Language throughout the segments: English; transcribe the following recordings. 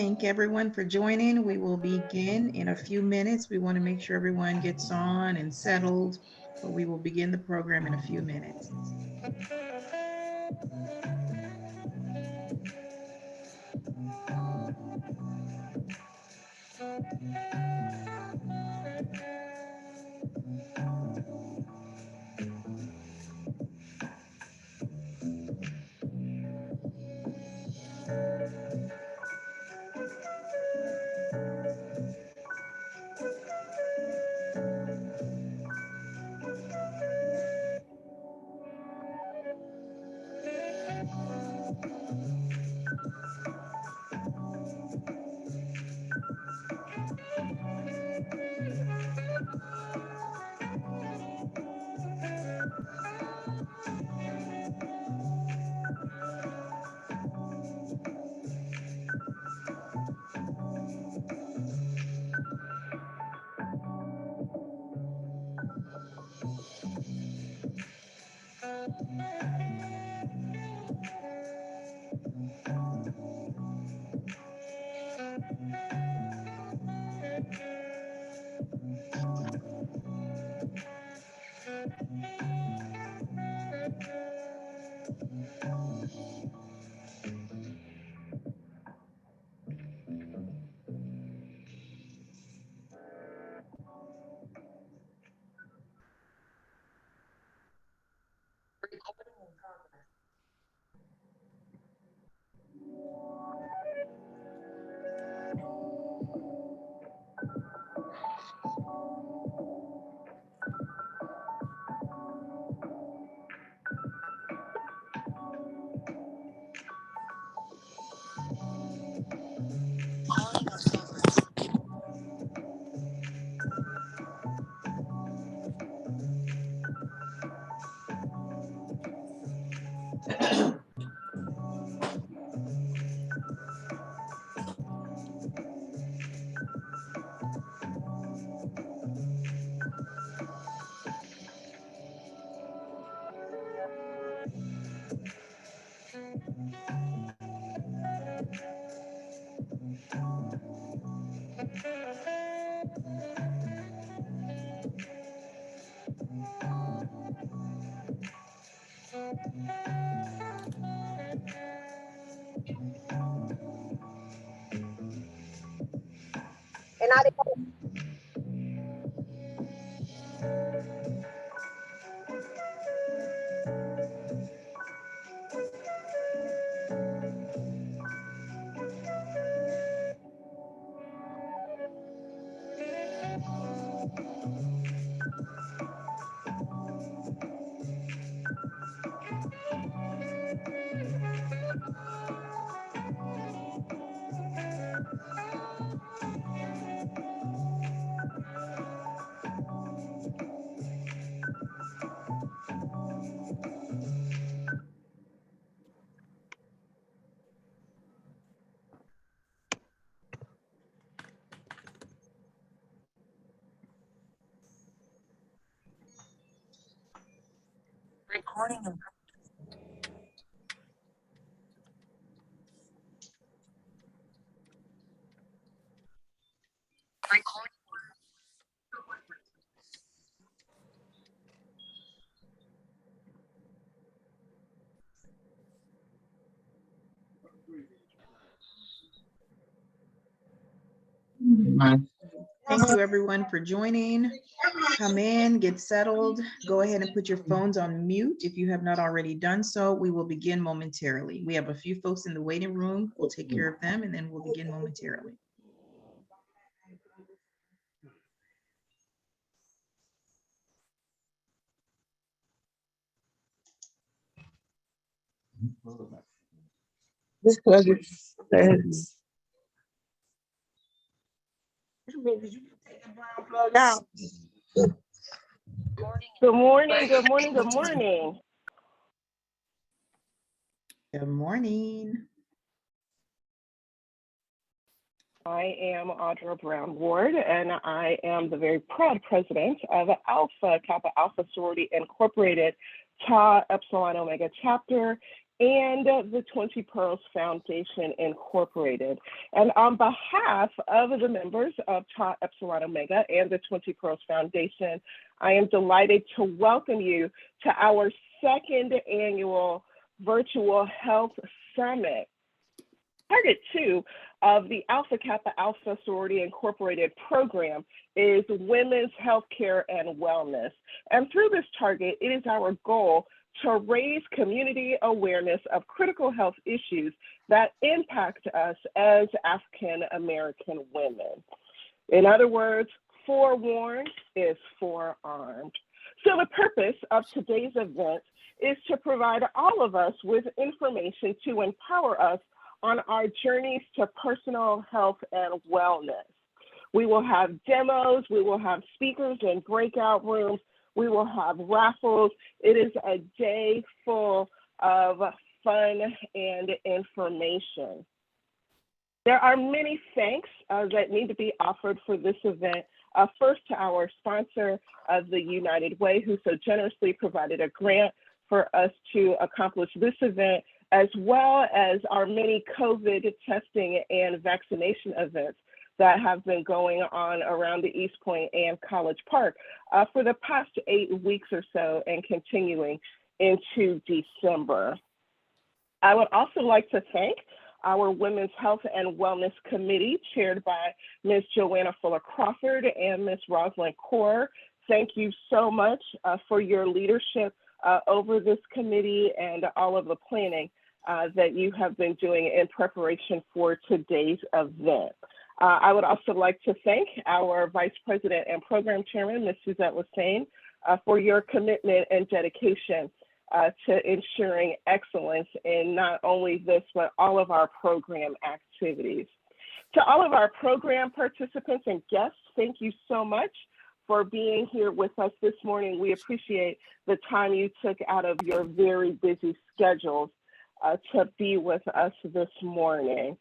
Thank everyone for joining. We will begin in a few minutes. We want to make sure everyone gets on and settled, but we will begin the program in a few minutes. And I Recording. Thank you everyone for joining. Come in, get settled. Go ahead and put your phones on mute if you have not already done so. We will begin momentarily. We have a few folks in the waiting room. We'll take care of them and then we'll begin momentarily. This pleasure says. Plug out. Good morning, good morning, good morning. Good morning. I am Audra Brown Ward, and I am the very proud president of Alpha Kappa Alpha Sorority Incorporated, Tau Epsilon Omega Chapter, and the 20 Pearls Foundation Incorporated. And on behalf of the members of Tau Epsilon Omega and the 20 Pearls Foundation, I am delighted to welcome you to our second annual Virtual Health Summit. Target 2 of the Alpha Kappa Alpha Sorority Incorporated program is women's healthcare and wellness. And through this target, it is our goal to raise community awareness of critical health issues that impact us as African American women. In other words, forewarned is forearmed. So the purpose of today's event is to provide all of us with information to empower us on our journeys to personal health and wellness. We will have demos, we will have speakers in breakout rooms, we will have raffles. It is a day full of fun and information. There are many thanks that need to be offered for this event. First to our sponsor of the United Way, who so generously provided a grant for us to accomplish this event, as well as our many COVID testing and vaccination events that have been going on around the East Point and College Park for the past 8 weeks or so and continuing into December. I would also like to thank our Women's Health and Wellness Committee, chaired by Ms. Joanna Fuller Crawford and Ms. Rosalind Kaur. Thank you so much for your leadership over this committee and all of the planning that you have been doing in preparation for today's event. I would also like to thank our Vice President and Program Chairman, Ms. Suzette Lassane, for your commitment and dedication to ensuring excellence in not only this, but all of our program activities. To all of our program participants and guests, thank you so much for being here with us this morning. We appreciate the time you took out of your very busy schedules to be with us this morning.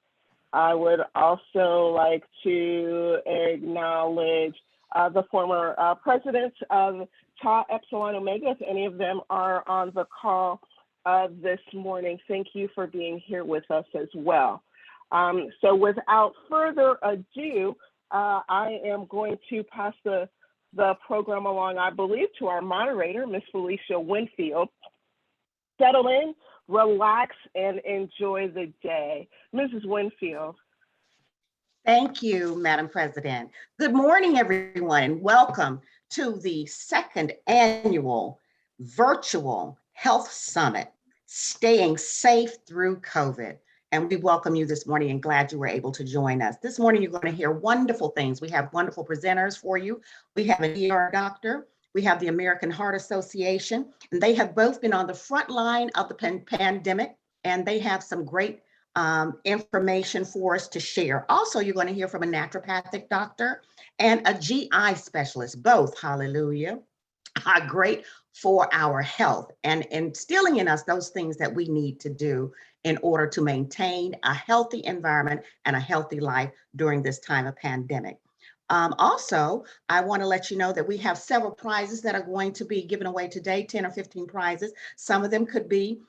I would also like to acknowledge the former presidents of Tau Epsilon Omega, if any of them are on the call this morning. Thank you for being here with us as well. So without further ado, I am going to pass the program along, I believe, to our moderator, Ms. Felicia Winfield. Settle in, relax, and enjoy the day. Mrs. Winfield. Thank you, Madam President. Good morning, everyone, and welcome to the second annual Virtual Health Summit, Staying Safe Through COVID. And we welcome you this morning and glad you were able to join us. This morning, you're going to hear wonderful things. We have wonderful presenters for you. We have an ER doctor. We have the American Heart Association, and they have both been on the front line of the pandemic, and they have some great information for us to share. Also, you're going to hear from a naturopathic doctor and a GI specialist, both, hallelujah, are great for our health and instilling in us those things that we need to do in order to maintain a healthy environment and a healthy life during this time of pandemic. Also, I want to let you know that we have several prizes that are going to be given away today, 10 or 15 prizes. Some of them could be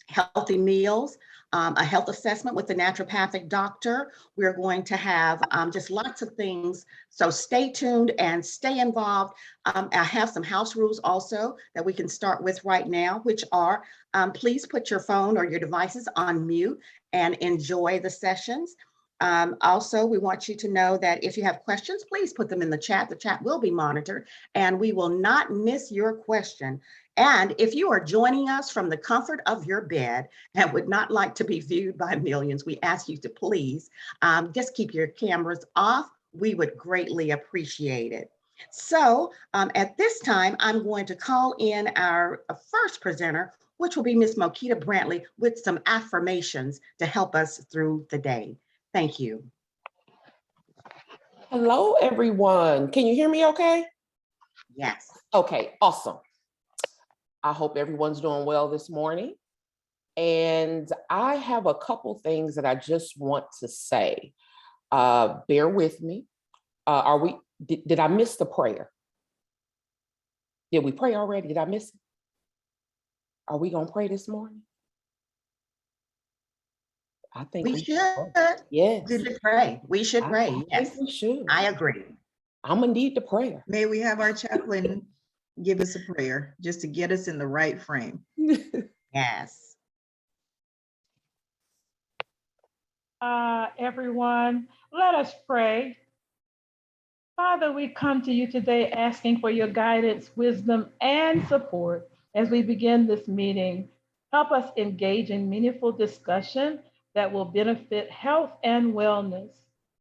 healthy meals, a health assessment with the naturopathic doctor. We're going to have just lots of things. So stay tuned and stay involved. I have some house rules also that we can start with right now, which are please put your phone or your devices on mute and enjoy the sessions. Also, we want you to know that if you have questions, please put them in the chat. The chat will be monitored and we will not miss your question. And if you are joining us from the comfort of your bed and would not like to be viewed by millions, we ask you to please just keep your cameras off. We would greatly appreciate it. So at this time, I'm going to call in our first presenter, which will be Ms. Mokita Brantley, with some affirmations to help us through the day. Thank you. Hello, everyone. Can you hear me okay? Yes. Okay, awesome. I hope everyone's doing well this morning. And I have a couple things that I just want to say. Bear with me. Did I miss the prayer? Did we pray already? Did I miss it? Are we gonna pray this morning? I think We should. Yes. We should pray. We should pray. I Yes, think we should. I agree. I'm gonna need the prayer. May we have our chaplain give us a prayer just to get us in the right frame. Yes. Everyone, let us pray. Father, we come to you today asking for your guidance, wisdom, and support as we begin this meeting. Help us engage in meaningful discussion that will benefit health and wellness.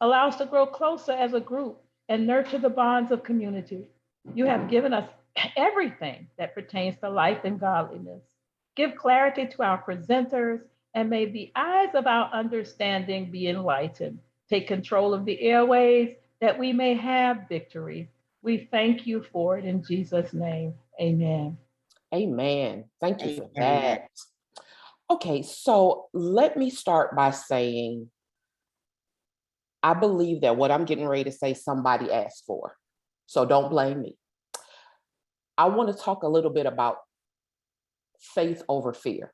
Allow us to grow closer as a group and nurture the bonds of community. You have given us everything that pertains to life and godliness. Give clarity to our presenters, and may the eyes of our understanding be enlightened. Take control of the airways that we may have victory. We thank you for it in Jesus' name. Amen. Amen. Thank you for Amen. that. Okay, so let me start by saying, I believe that what I'm getting ready to say, somebody asked for. So don't blame me. I want to talk a little bit about faith over fear.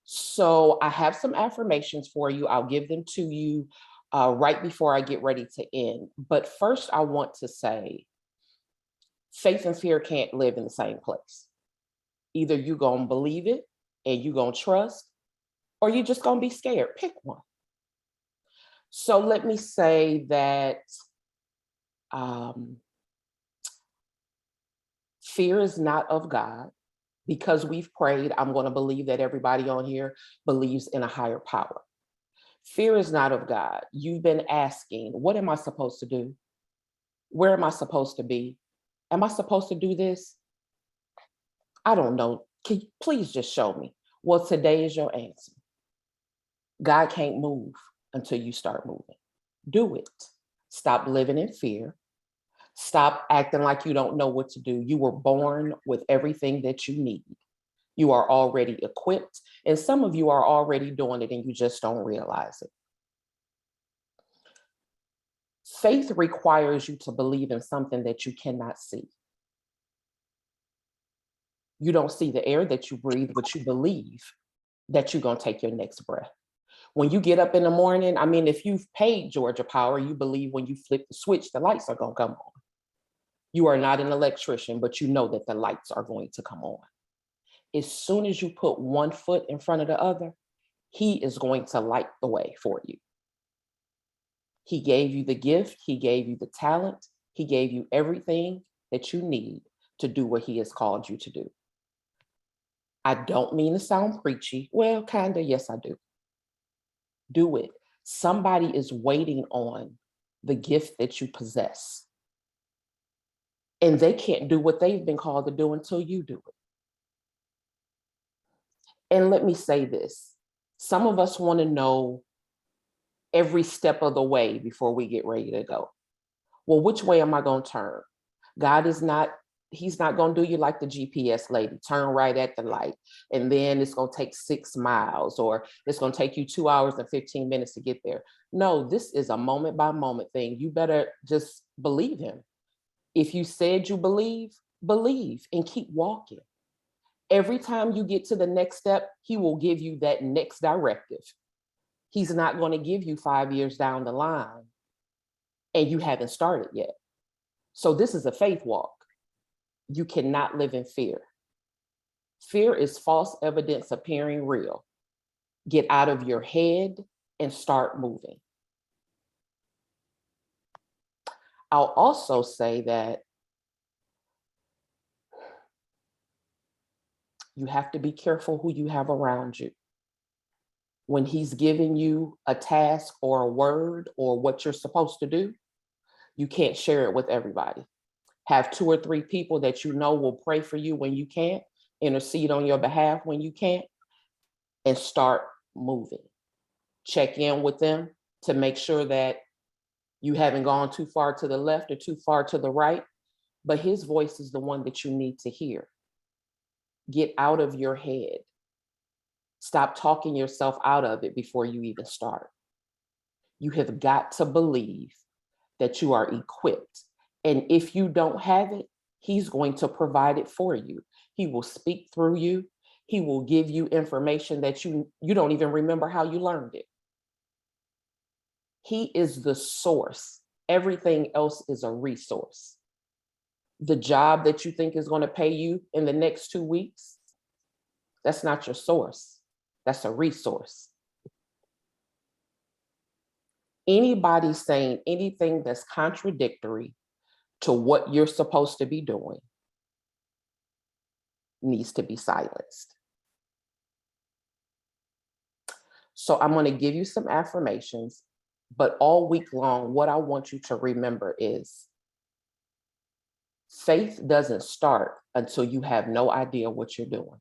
So I have some affirmations for you. I'll give them to you right before I get ready to end. But first, I want to say, faith and fear can't live in the same place. Either you're going to believe it and you're going to trust, or you're just going to be scared. Pick one. So let me say that fear is not of God. Because we've prayed, I'm going to believe that everybody on here believes in a higher power. Fear is not of God. You've been asking, what am I supposed to do? Where am I supposed to be? Am I supposed to do this? I don't know. Can you please just show me? Well, today is your answer. God can't move until you start moving. Do it. Stop living in fear. Stop acting like you don't know what to do. You were born with everything that you need. You are already equipped, and some of you are already doing it and you just don't realize it. Faith requires you to believe in something that you cannot see. You don't see the air that you breathe, but you believe that you're going to take your next breath. When you get up in the morning, I mean, if you've paid Georgia Power, you believe when you flip the switch, the lights are going to come on. You are not an electrician, but you know that the lights are going to come on. As soon as you put one foot in front of the other, he is going to light the way for you. He gave you the gift, he gave you the talent, he gave you everything that you need to do what he has called you to do. I don't mean to sound preachy. Well, kind of, yes, I do. Do it. Somebody is waiting on the gift that you possess. And they can't do what they've been called to do until you do it. And let me say this. Some of us want to know every step of the way before we get ready to go. Well, which way am I going to turn? God is not, he's not going to do you like the GPS lady, turn right at the light, and then it's going to take 6 miles, or it's going to take you 2 hours and 15 minutes to get there. No, this is a moment by moment thing. You better just believe him. If you said you believe and keep walking. Every time you get to the next step, he will give you that next directive. He's not going to give you 5 years down the line and you haven't started yet. So this is a faith walk. You cannot live in fear. Fear is false evidence appearing real. Get out of your head and start moving. I'll also say that you have to be careful who you have around you. When he's giving you a task or a word or what you're supposed to do, you can't share it with everybody. Have 2 or 3 people that you know will pray for you when you can't, intercede on your behalf when you can't, and start moving. Check in with them to make sure that you haven't gone too far to the left or too far to the right, but his voice is the one that you need to hear. Get out of your head. Stop talking yourself out of it before you even start. You have got to believe that you are equipped. And if you don't have it, he's going to provide it for you. He will speak through you. He will give you information that you don't even remember how you learned it. He is the source. Everything else is a resource. The job that you think is going to pay you in the next 2 weeks, that's not your source. That's a resource. Anybody saying anything that's contradictory to what you're supposed to be doing needs to be silenced. So I'm going to give you some affirmations, but all week long, what I want you to remember is faith doesn't start until you have no idea what you're doing.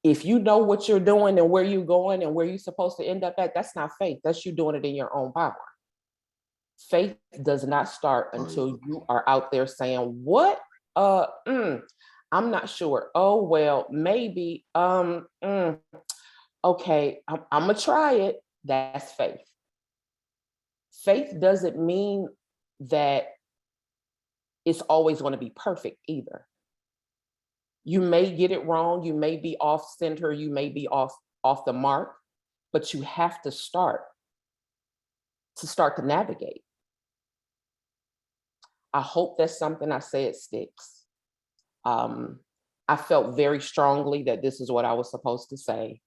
If you know what you're doing and where you're going and where you're supposed to end up at, that's not faith. That's you doing it in your own power. Faith does not start until you are out there saying, what? I'm not sure. Oh, well, maybe, okay, I'm gonna try it. That's faith. Faith doesn't mean that it's always going to be perfect either. You may get it wrong. You may be off center. You may be off the mark, but you have to start to navigate. I hope that's something I said sticks. I felt very strongly that this is what I was supposed to say.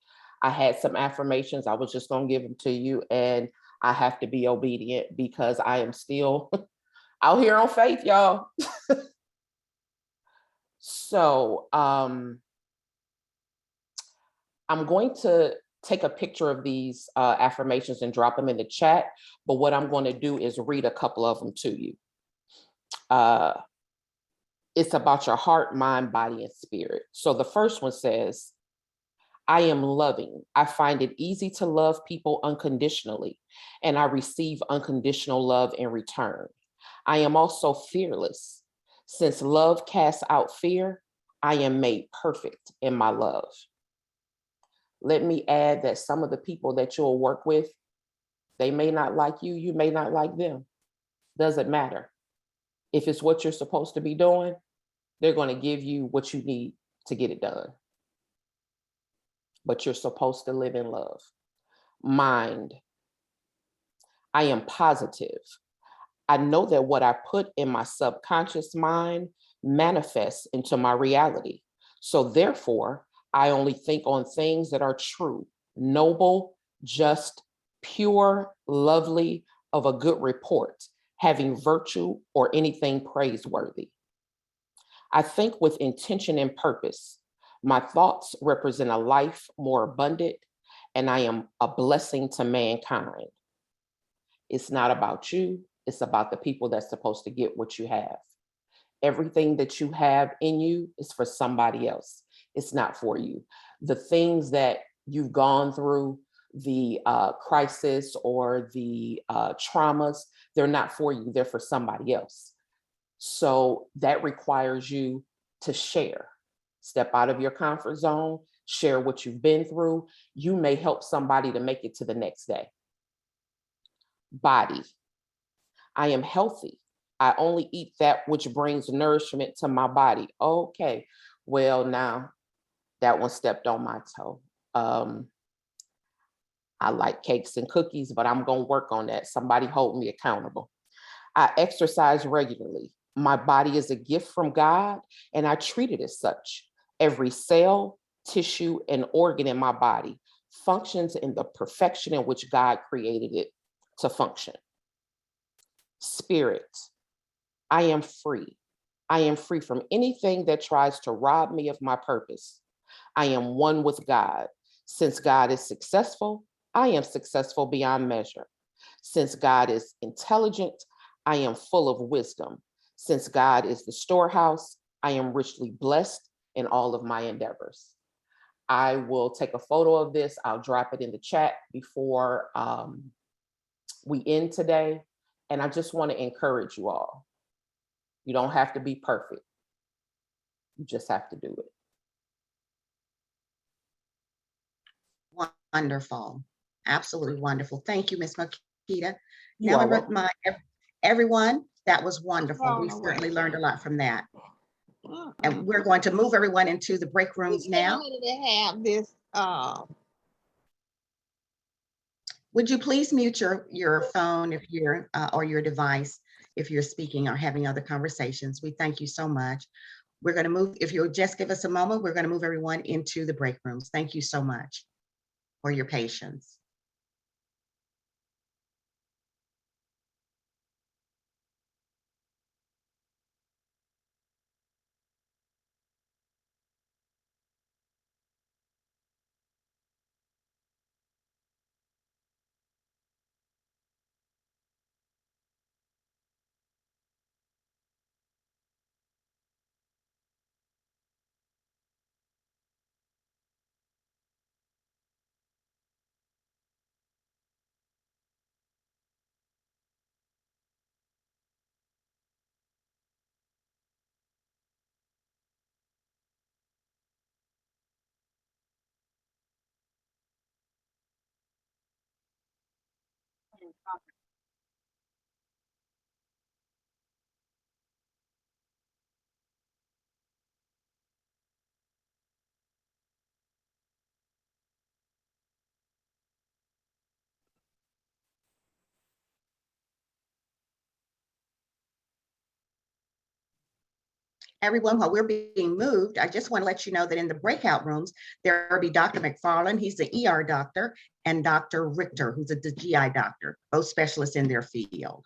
I had some affirmations. I was just going to give them to you, and I have to be obedient because I am still out here on faith, y'all. So I'm going to take a picture of these affirmations and drop them in the chat. But what I'm going to do is read a couple of them to you. It's about your heart, mind, body, and spirit. So the first one says, I am loving. I find it easy to love people unconditionally, and I receive unconditional love in return. I am also fearless. Since love casts out fear, I am made perfect in my love. Let me add that some of the people that you'll work with, they may not like you, you may not like them. Doesn't matter. If it's what you're supposed to be doing, they're going to give you what you need to get it done. But you're supposed to live in love. Mind. I am positive. I know that what I put in my subconscious mind manifests into my reality. So therefore, I only think on things that are true, noble, just, pure, lovely, of a good report, having virtue or anything praiseworthy. I think with intention and purpose. My thoughts represent a life more abundant, and I am a blessing to mankind. It's not about you. It's about the people that's supposed to get what you have. Everything that you have in you is for somebody else. It's not for you. The things that you've gone through, the crisis or the traumas, they're not for you. They're for somebody else. So that requires you to share. Step out of your comfort zone, share what you've been through. You may help somebody to make it to the next day. Body. I am healthy. I only eat that which brings nourishment to my body. Okay, Well, now that one stepped on my toe. I like cakes and cookies, but I'm going to work on that. Somebody hold me accountable. I exercise regularly. My body is a gift from God, and I treat it as such. Every cell, tissue, and organ in my body functions in the perfection in which God created it to function. Spirit, I am free. I am free from anything that tries to rob me of my purpose. I am one with God. Since God is successful, I am successful beyond measure. Since God is intelligent, I am full of wisdom. Since God is the storehouse, I am richly blessed in all of my endeavors. I will take a photo of this. I'll drop it in the chat before we end today. And I just want to encourage you all. You don't have to be perfect. You just have to do it. Wonderful. Absolutely wonderful. Thank you, Ms. Makita. You Now, are I welcome. remind everyone, that was wonderful. We certainly learned a lot from that. And we're going to move everyone into the break rooms now. Have this, Would you please mute your phone if you're, or your device if you're speaking or having other conversations? We thank you so much. We're going to move, if you'll just give us a moment, we're going to move everyone into the break rooms. Thank you so much for your patience. Everyone, while we're being moved, I just want to let you know that in the breakout rooms, there will be Dr. McFarland, he's the ER doctor, and Dr. Richter, who's the GI doctor, both specialists in their field.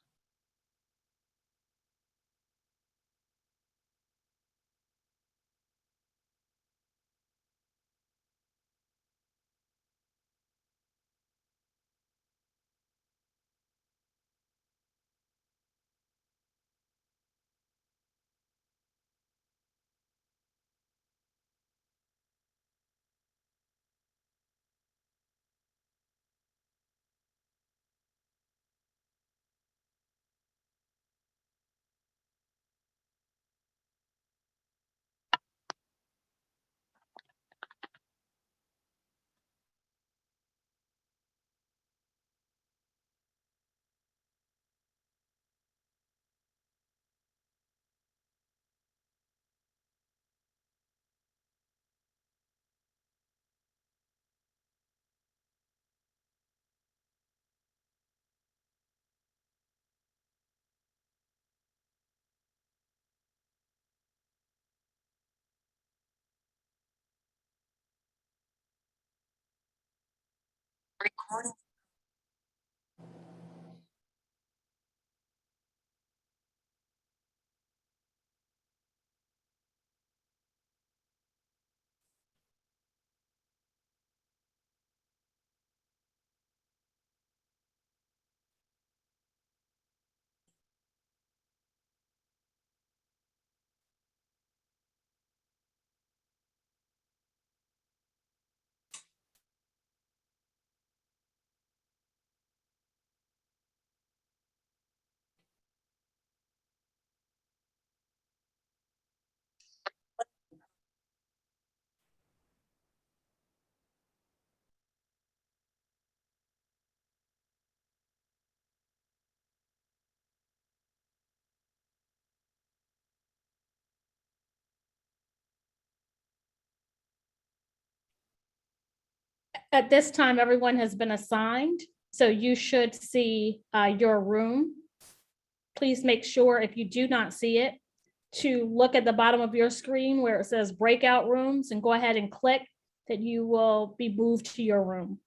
At this time, everyone has been assigned, so you should see your room. Please make sure, if you do not see it, to look at the bottom of your screen where it says breakout rooms and go ahead and click that you will be moved to your room.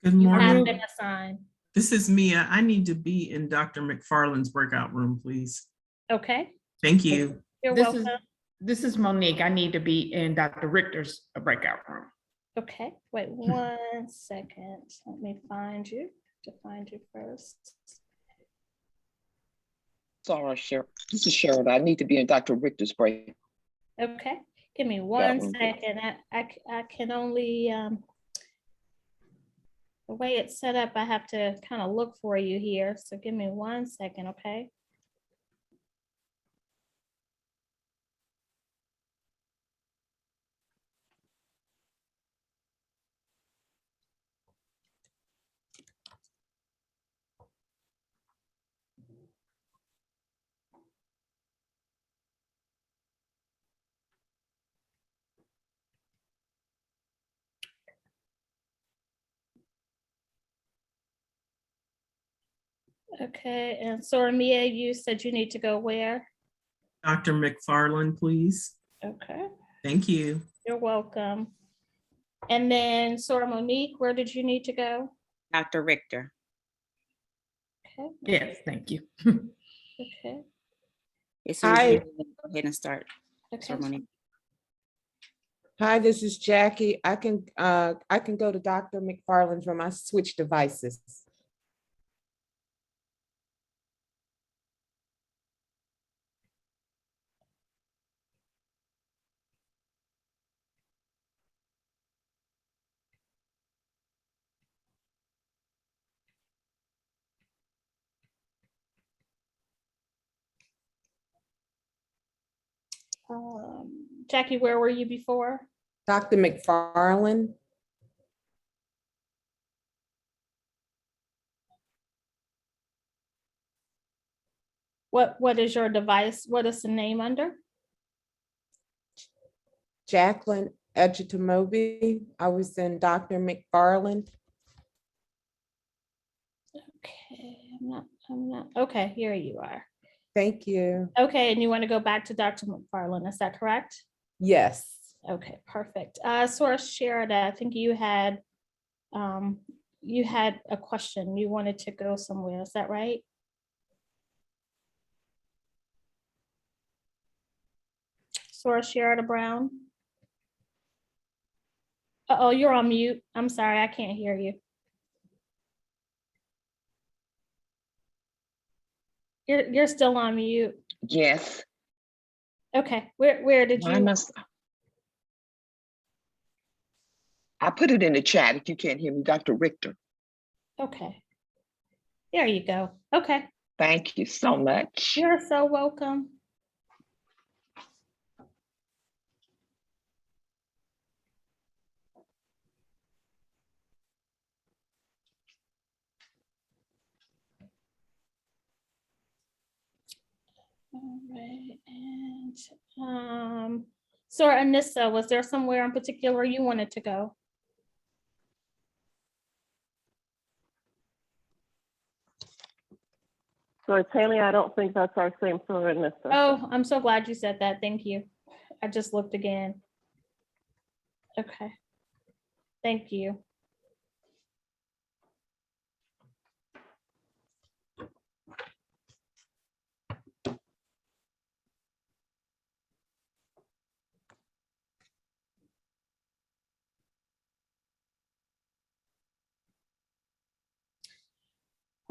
Good You have morning. been assigned. This is Mia. I need to be in Dr. McFarland's breakout room, please. Okay, Thank you. you're This welcome. This is Monique. I need to be in Dr. Richter's breakout room. Okay, wait 1 second. Let me find you, to find you first. Sorry, Cheryl. This is Cheryl. I need to be in Dr. Richter's break. Okay, give me 1 one. second. I can only, the way it's set up, I have to kind of look for you here. So give me 1 second, okay? Okay, and so Mia, you said you need to go where? Dr. McFarland, please. Okay, Thank you. you're welcome. And then Sora Monique, where did you need to go? Dr. Richter. Okay, Yes, thank you. okay, As soon as Hi. you're ready, go ahead and start okay. ceremony. Hi, this is Jackie. I can go to Dr. McFarland's room. I switch devices. Jackie, where were you before? Dr. McFarland, What is your device? What is the name under? Jacqueline Edgetamobi. I was in Dr. McFarland. Okay, I'm not, okay, here you are. Thank you. Okay, and you want to go back to Dr. McFarland, is that correct? Yes. Okay, perfect. Sora Sherida, I think you had a question. You wanted to go somewhere, is that right? Sora Sherida Brown? Uh-oh, you're on mute. I'm sorry, I can't hear you. You're still on mute. Yes. Okay, where did Why you? must I put it in the chat if you can't hear me, Dr. Richter. Okay. There you go. Okay, Thank you so much. you're so welcome. All right, and so Anissa, was there somewhere in particular you wanted to go? So Tammy, I don't think that's our same Sora Nissa. Oh, I'm so glad you said that. Thank you. I just looked again. Okay. Thank you.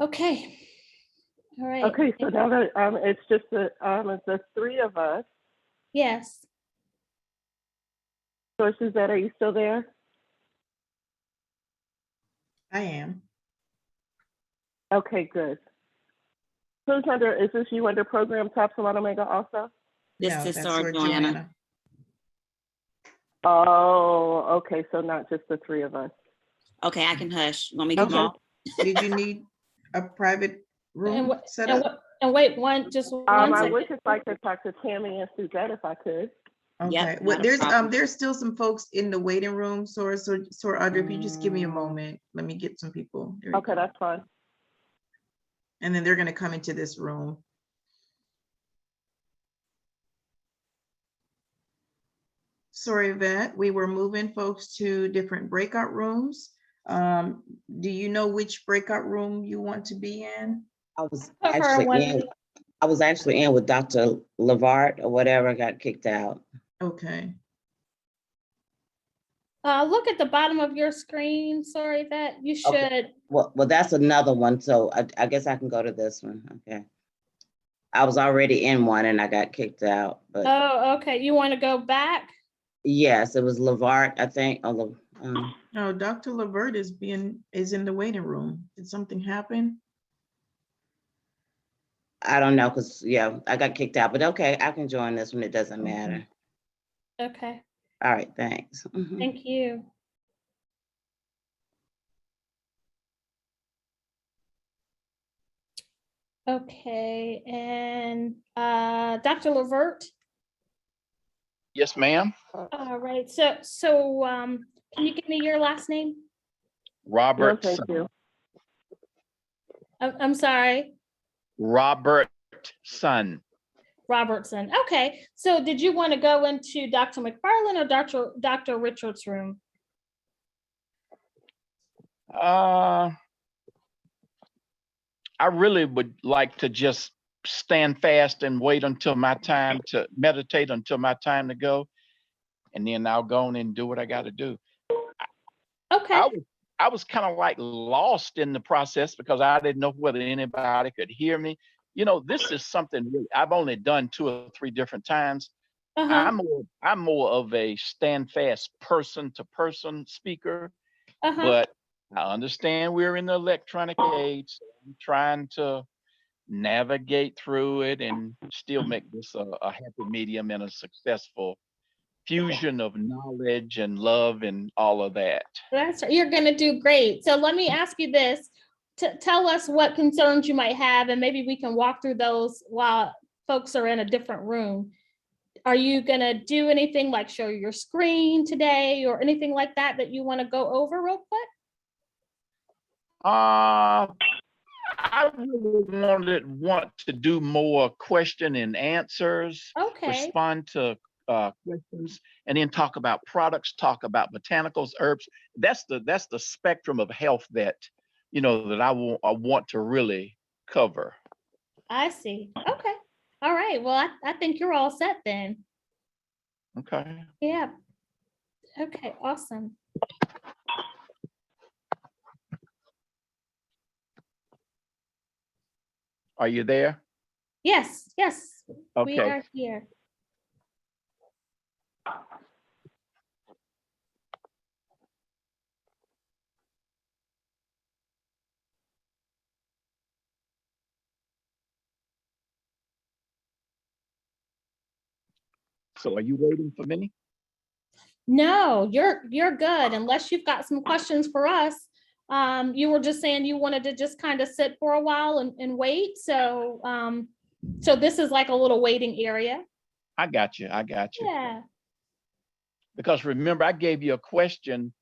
Okay. All right. Okay, so now that it's just the three of us. Yes. So Suzette, are you still there? I am. Okay, good. Who's under, is this you under program Top Salon Omega also? This No, is that's Sora for Joanna. Oh, okay, so not just the three of us. Okay, I can hush. Want me to Okay. go? Did you need a private room And, set and, up? and wait, just one I second. would just like to talk to Tammy and Suzette if I could. Yep, Okay, well, not a problem. there's still some folks in the waiting room, so Audrey, if you just give me a moment, let me get some people. There you Okay, go. that's fine. And then they're gonna come into this room. Sorry, Yvette, we were moving folks to different breakout rooms. Do you know which breakout room you want to be in? I was Put her actually one. in, I was actually in with Dr. Lavart or whatever, got kicked out. Okay, Look at the bottom of your screen. Sorry that you should. Okay. Well, that's another one, so I guess I can go to this one, okay. I was already in one and I got kicked out, but Oh, okay. You want to go back? yes, it was Lavart, I think, no, Dr. Lavert is in the waiting room. Did something happen? I don't know, because, yeah, I got kicked out, but okay, I can join this one, it doesn't matter. Okay. All right, thanks. Mhm. Thank you. Okay, and Dr. Levert. Yes, ma'am. All right. Can you give me your last name? Robert. No, thank you. I'm sorry. Robert Son. Robertson. Okay. So did you want to go into Dr. McFarland or Dr. Richards' room? I really would like to just stand fast and wait until my time to meditate, until my time to go. And then I'll go on and do what I got to do. Okay. I was kind of like lost in the process because I didn't know whether anybody could hear me. You know, this is something really, I've only done 2 or 3 different times. Uh-huh. I'm more of a stand fast person to person speaker, Uh-huh. but I understand we're in the electronic age. So I'm trying to navigate through it and still make this a happy medium and a successful fusion of knowledge and love and all of that. You're going to do great. So let me ask you this. Tell us what concerns you might have, and maybe we can walk through those while folks are in a different room. Are you going to do anything like show your screen today or anything like that that you want to go over real quick? I really want to do more question and answers, Okay. respond to questions, and then talk about products, talk about botanicals, herbs. That's the spectrum of health that, you know, that I want to really cover. I see. Okay. All right. Well, I think you're all set then. Okay. Yeah. Okay. Awesome. Are you there? Yes. Yes. We Okay. are here. So are you waiting for me? No, you're good unless you've got some questions for us. You were just saying you wanted to just kind of sit for a while and wait. So so this is like a little waiting area. I got you. Yeah. Because remember, I gave you a question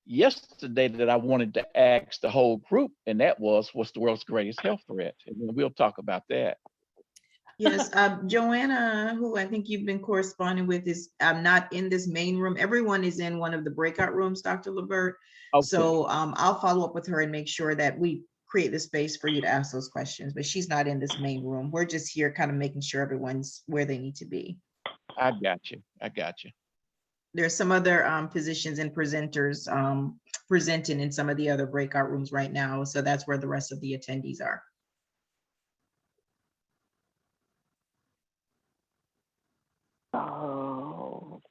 yesterday that I wanted to ask the whole group, and that was, what's the world's greatest health threat? And then we'll talk about that. Yes, Joanna, who I think you've been corresponding with, is not in this main room. Everyone is in one of the breakout rooms, Dr. Levert. Okay. So I'll follow up with her and make sure that we create the space for you to ask those questions, but she's not in this main room. We're just here kind of making sure everyone's where they need to be. I got you. There's some other physicians and presenters presenting in some of the other breakout rooms right now. So that's where the rest of the attendees are. Oh.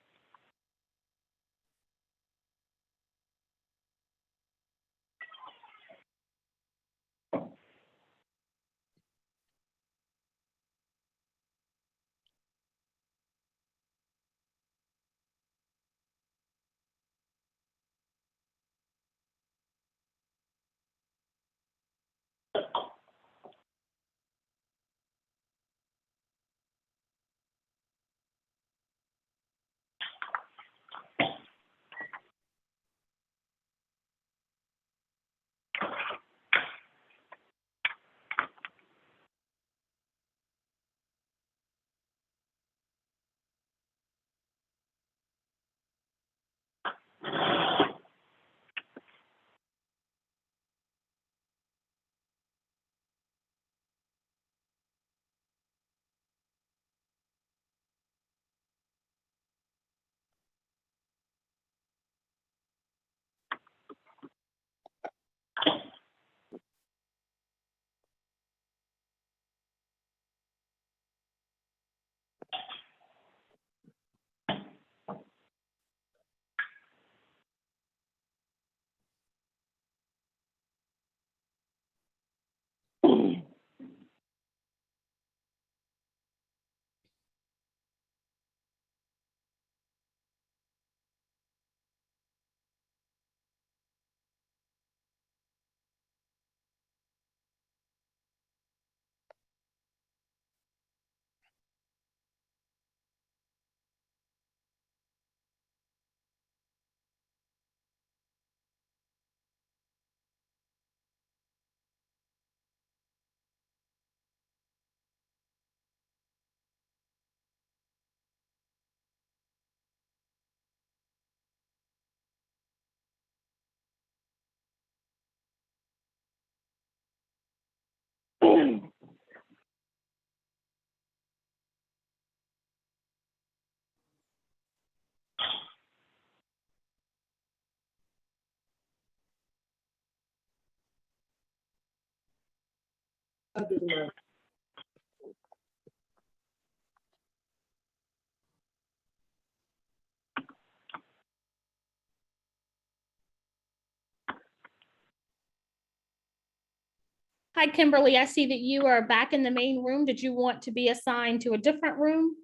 Hi, Kimberly. I see that you are back in the main room. Did you want to be assigned to a different room?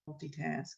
Multitask.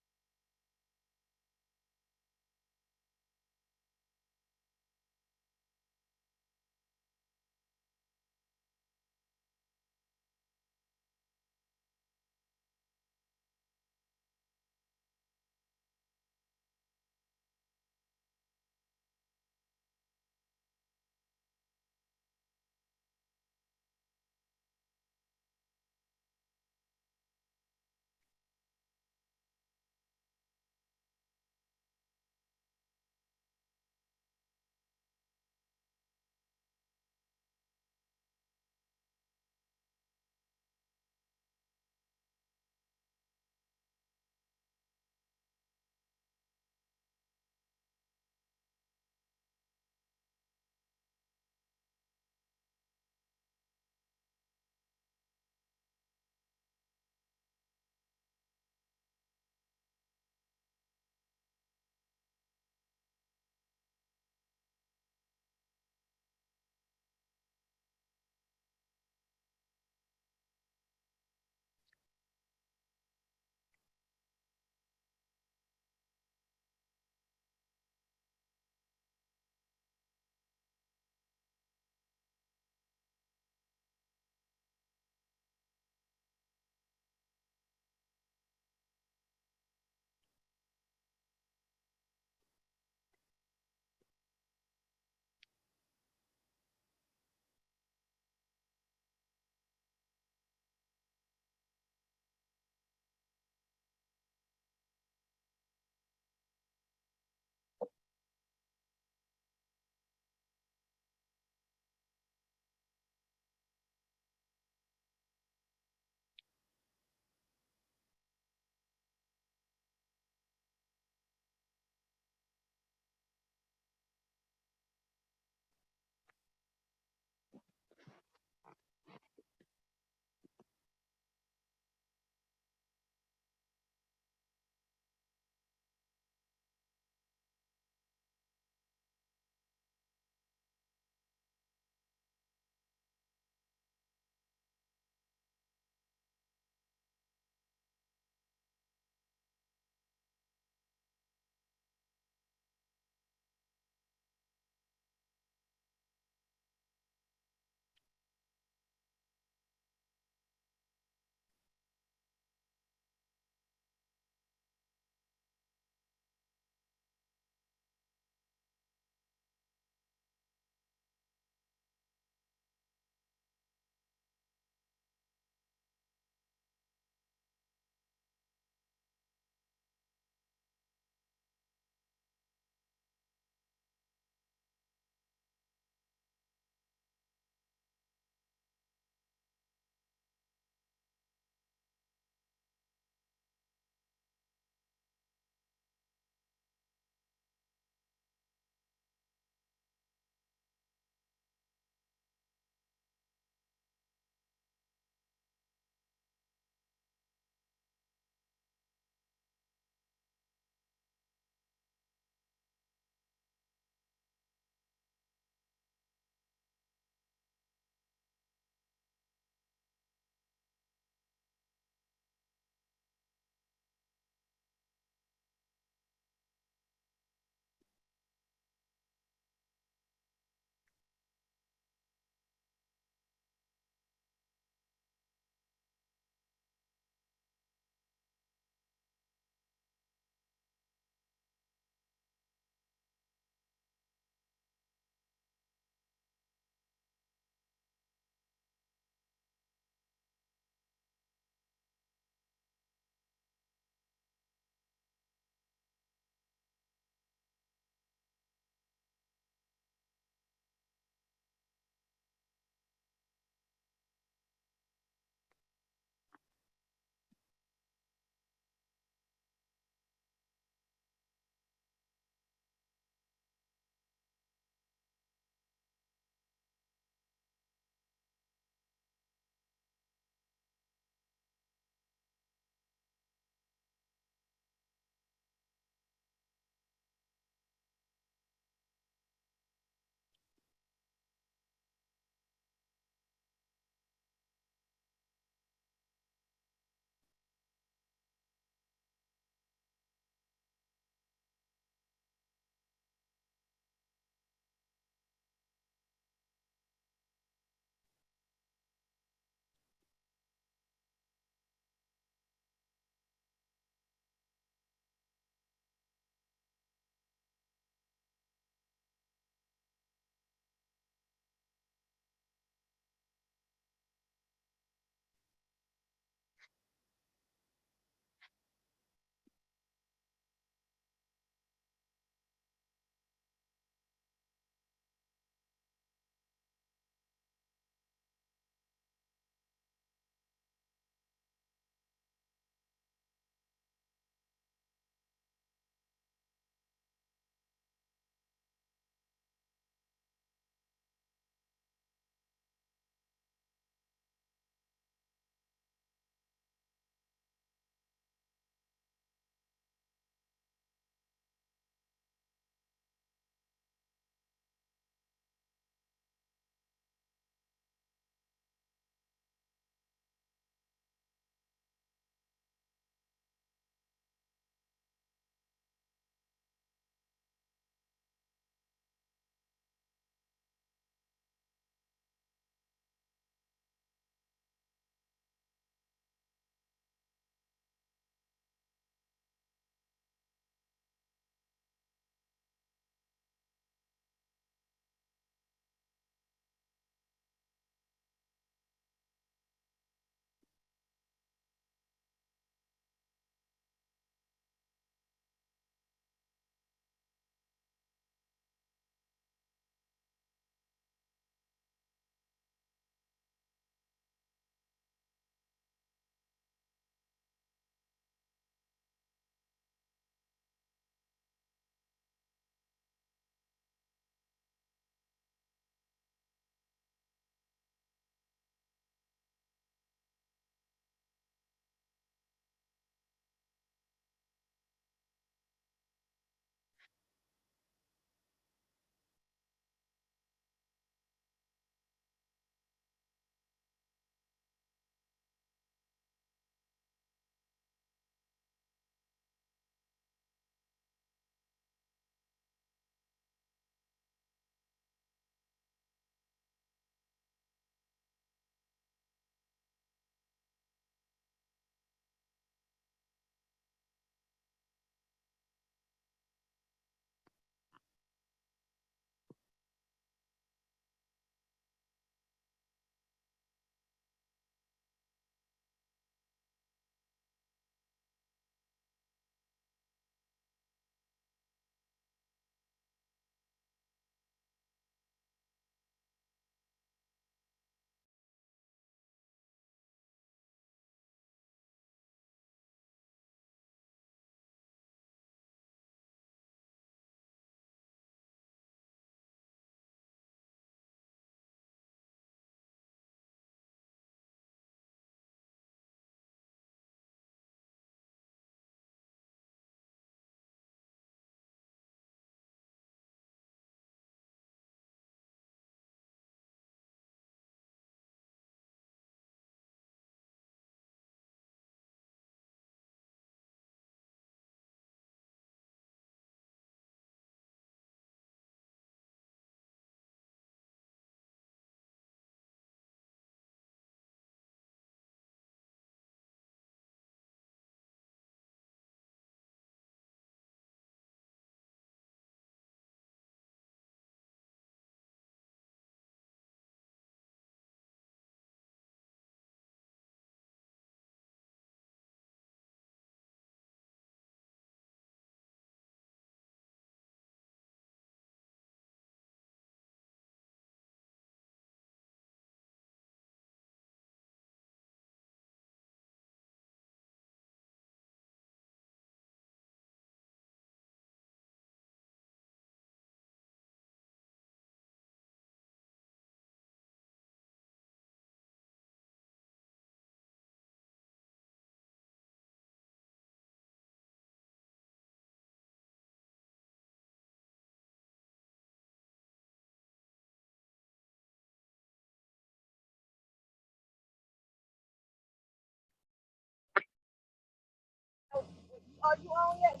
Are you on yet?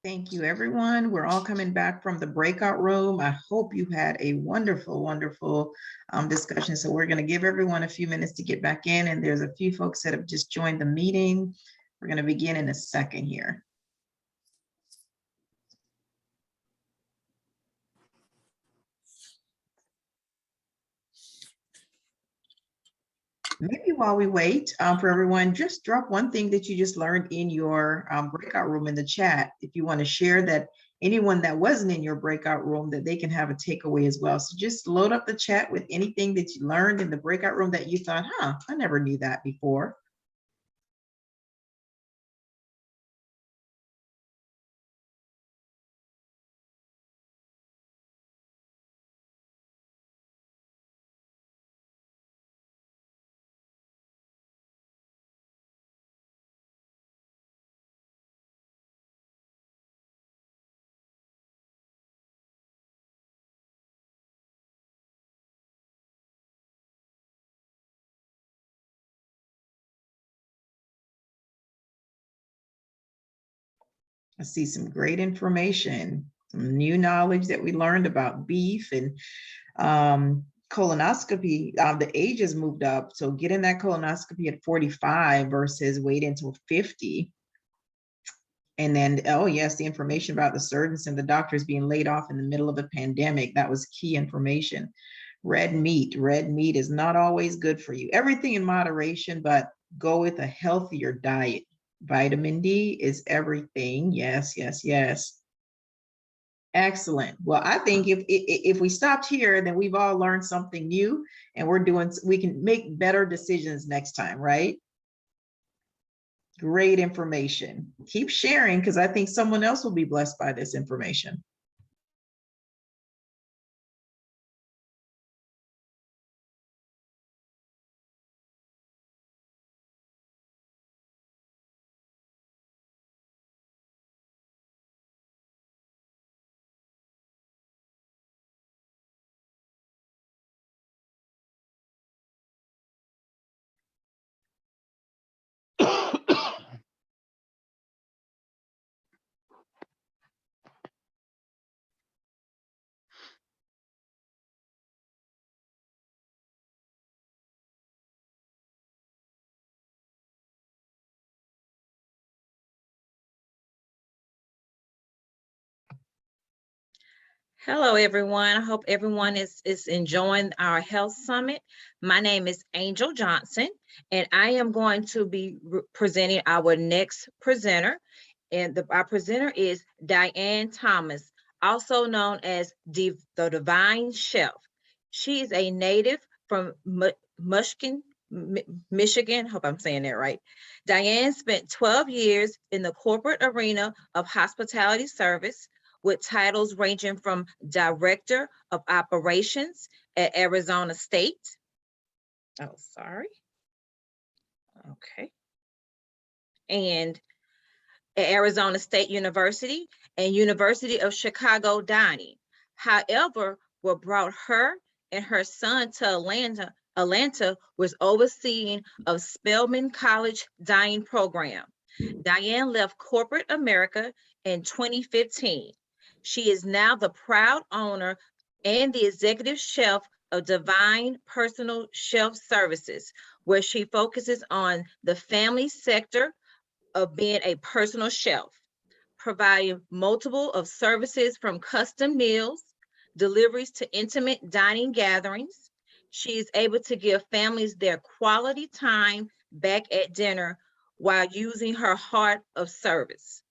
Thank you, everyone. We're all coming back from the breakout room. I hope you had a wonderful, wonderful discussion. So we're going to give everyone a few minutes to get back in. And there's a few folks that have just joined the meeting. We're going to begin in a second here. Maybe while we wait for everyone, just drop one thing that you just learned in your breakout room in the chat. If you want to share that, anyone that wasn't in your breakout room, that they can have a takeaway as well. So just load up the chat with anything that you learned in the breakout room that you thought, huh, I never knew that before. I see some great information, some new knowledge that we learned about beef and colonoscopy. The age has moved up. So getting that colonoscopy at 45 versus wait until 50. And then, oh yes, the information about the surgeons and the doctors being laid off in the middle of a pandemic. That was key information. Red meat is not always good for you. Everything in moderation, but go with a healthier diet. Vitamin D is everything. Yes, yes, yes. Excellent. Well, I think if we stopped here, then we've all learned something new, and we can make better decisions next time, right? Great information. Keep sharing, because I think someone else will be blessed by this information. Hello, everyone. I hope everyone is enjoying our health summit. My name is Angel Johnson, and I am going to be presenting our next presenter. And our presenter is Diane Thomas, also known as the Divine Chef. She is a native from Muskegon, Michigan. Hope I'm saying that right. Diane spent 12 years in the corporate arena of hospitality service, with titles ranging from Director of Operations at Arizona State. Oh, sorry. Okay. And at Arizona State University and University of Chicago dining. However, what brought her and her son to Atlanta was overseeing of Spelman College dining program. Diane left corporate America in 2015. She is now the proud owner and the executive chef of Divine Personal Chef Services, where she focuses on the family sector of being a personal chef, providing multiple of services from custom meals, deliveries to intimate dining gatherings. She is able to give families their quality time back at dinner while using her heart of service.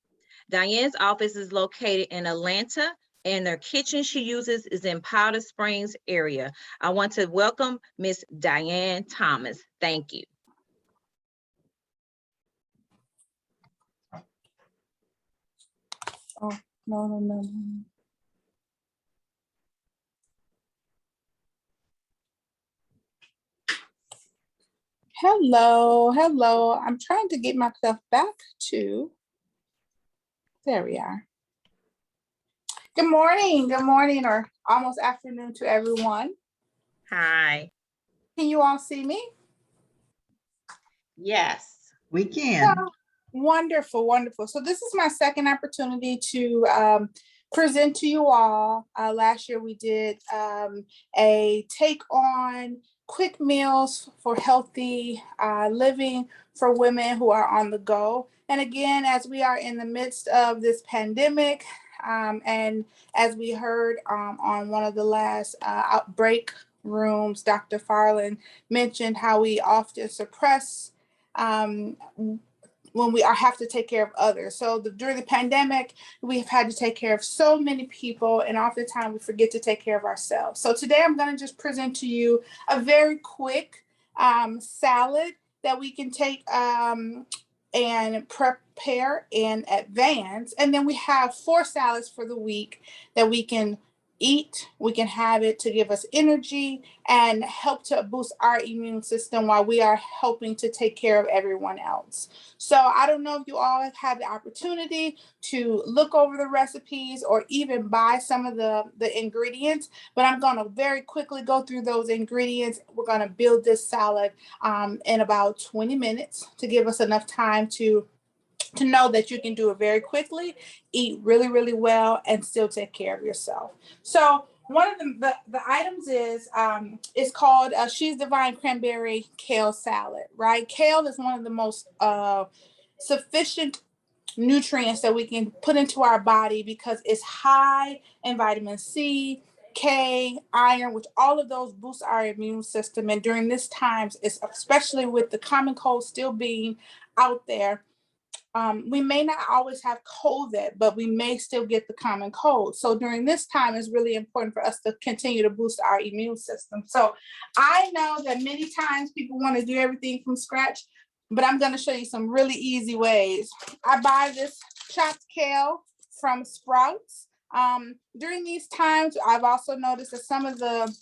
Diane's office is located in Atlanta, and their kitchen she uses is in Powder Springs area. I want to welcome Miss Diane Thomas. Thank you. Oh, no. Hello. I'm trying to get myself back to, there we are. Good morning, or almost afternoon to everyone. Hi. Can you all see me? Yes. We can. Oh, wonderful. So this is my second opportunity to present to you all. Last year we did a take on quick meals for healthy living for women who are on the go. And again, as we are in the midst of this pandemic, and as we heard on one of the last outbreak rooms, Dr. Farland mentioned how we often suppress when we have to take care of others. So during the pandemic, we've had to take care of so many people, and oftentimes we forget to take care of ourselves. So today I'm going to just present to you a very quick salad that we can take and prepare in advance. And then we have 4 salads for the week that we can eat. We can have it to give us energy and help to boost our immune system while we are helping to take care of everyone else. So I don't know if you all have had the opportunity to look over the recipes or even buy some of the ingredients, but I'm going to very quickly go through those ingredients. We're going to build this salad in about 20 minutes to give us enough time to know that you can do it very quickly, eat really well, and still take care of yourself. So one of the items is it's called She's Divine Cranberry Kale Salad, right? Kale is one of the most sufficient nutrients that we can put into our body because it's high in vitamin C, K, iron, which all of those boost our immune system. And during this times, especially with the common cold still being out there, we may not always have COVID, but we may still get the common cold. So during this time, it's really important for us to continue to boost our immune system. So I know that many times people want to do everything from scratch, but I'm going to show you some really easy ways. I buy this chopped kale from Sprouts. During these times, I've also noticed that some of the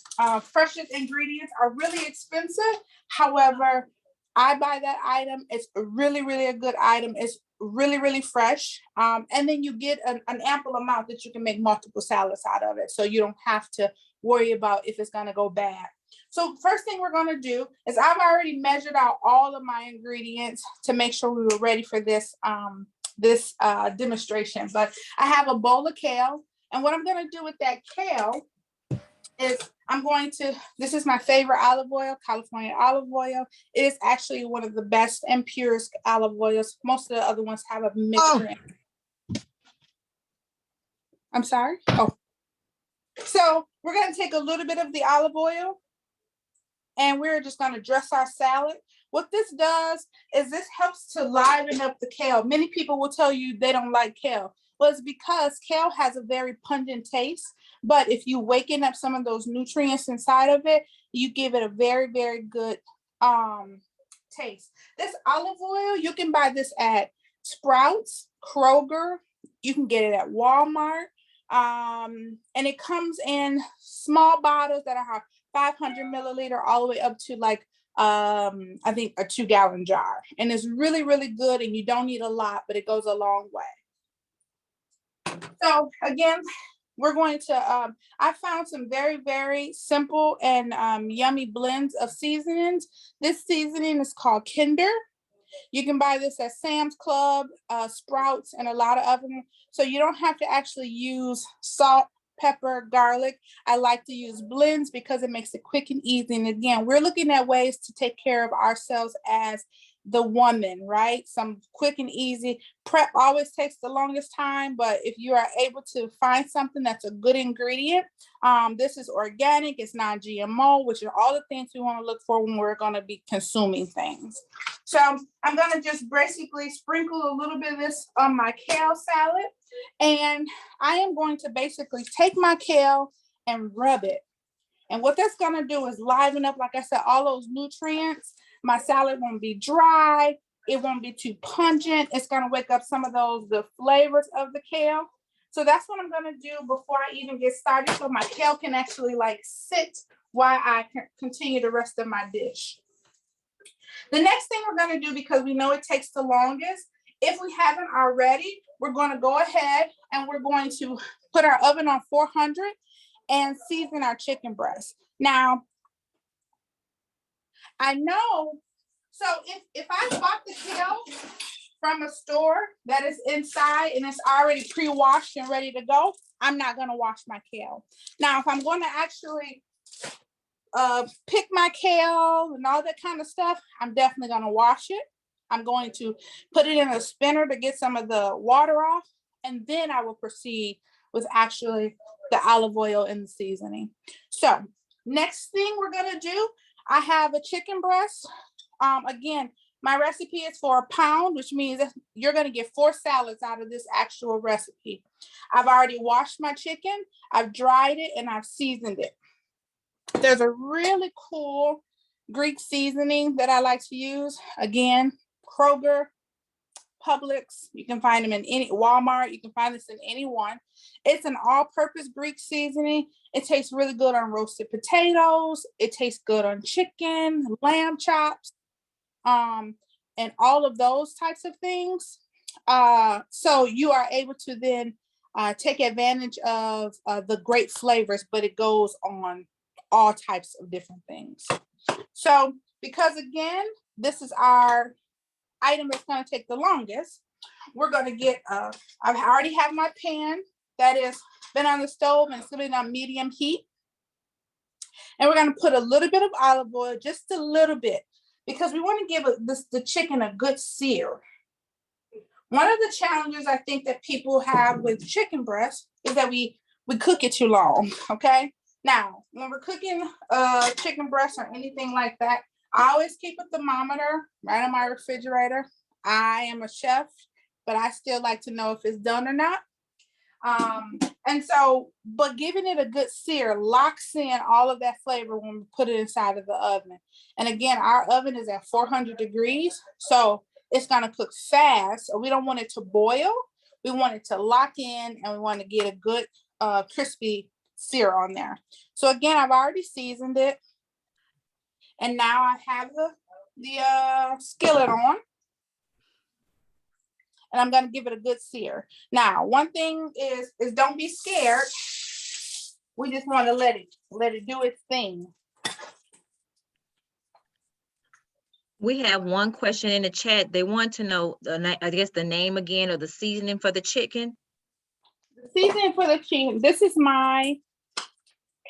freshest ingredients are really expensive. However, I buy that item. It's really, really a good item. It's really, really fresh. And then you get an ample amount that you can make multiple salads out of it. So you don't have to worry about if it's going to go bad. So first thing we're going to do is I've already measured out all of my ingredients to make sure we were ready for this demonstration. But I have a bowl of kale. And what I'm going to do with that kale is this is my favorite olive oil, California olive oil. It is actually one of the best and purest olive oils. Most of the other ones have a mixture in it. I'm sorry. Oh. So we're going to take a little bit of the olive oil and we're just going to dress our salad. What this does is this helps to liven up the kale. Many people will tell you they don't like kale. Well, it's because kale has a very pungent taste, but if you waken up some of those nutrients inside of it, you give it a very, very good taste. This olive oil, you can buy this at Sprouts, Kroger. You can get it at Walmart. And it comes in small bottles that are 500 milliliter all the way up to like, I think a 2-gallon jar. And it's really, really good. And you don't need a lot, but it goes a long way. So again, we're going to, I found some very, very simple and yummy blends of seasonings. This seasoning is called Kinder. You can buy this at Sam's Club, Sprouts, and a lot of other them. So you don't have to actually use salt, pepper, garlic. I like to use blends because it makes it quick and easy. And again, we're looking at ways to take care of ourselves as the woman, right? Some quick and easy. Prep always takes the longest time, but if you are able to find something that's a good ingredient, this is organic, it's non-GMO, which are all the things we want to look for when we're going to be consuming things. So I'm going to just basically sprinkle a little bit of this on my kale salad, and I am going to basically take my kale and rub it. And what that's going to do is liven up, like I said, all those nutrients. My salad won't be dry. It won't be too pungent. It's going to wake up some of the flavors of the kale. So that's what I'm going to do before I even get started. So my kale can actually like sit while I continue the rest of my dish. The next thing we're going to do, because we know it takes the longest, if we haven't already, we're going to go ahead and we're going to put our oven on 400 and season our chicken breast. Now, I know, so if I bought the kale from a store that is inside and it's already pre-washed and ready to go, I'm not going to wash my kale. Now, if I'm going to actually pick my kale and all that kind of stuff, I'm definitely going to wash it. I'm going to put it in a spinner to get some of the water off, and then I will proceed with actually the olive oil and the seasoning. So next thing we're going to do, I have a chicken breast. Again, my recipe is for a pound, which means that you're going to get 4 salads out of this actual recipe. I've already washed my chicken, I've dried it, and I've seasoned it. There's a really cool Greek seasoning that I like to use. Again, Kroger, Publix, you can find them in any Walmart, you can find this in any one. It's an all-purpose Greek seasoning. It tastes really good on roasted potatoes. It tastes good on chicken, lamb chops, and all of those types of things. So you are able to then take advantage of the great flavors, but it goes on all types of different things. So because again, this is our item that's going to take the longest, we're going to get, I already have my pan that has been on the stove and it's been on medium heat. And we're going to put a little bit of olive oil, just a little bit, because we want to give the chicken a good sear. One of the challenges I think that people have with chicken breast is that we cook it too long, okay? Now, when we're cooking chicken breast or anything like that, I always keep a thermometer right on my refrigerator. I am a chef but I still like to know if it's done or not. And so, but giving it a good sear locks in all of that flavor when we put it inside of the oven. And again, our oven is at 400 degrees, so it's gonna cook fast. So we don't want it to boil. We want it to lock in, and we want to get a good crispy sear on there. So again, I've already seasoned it. And now I have the skillet on. And I'm gonna give it a good sear. Now, one thing is don't be scared. We just want to let it do its thing. We have one question in the chat. They want to know I guess the name again or the seasoning for the chicken. The seasoning for the chicken. This is my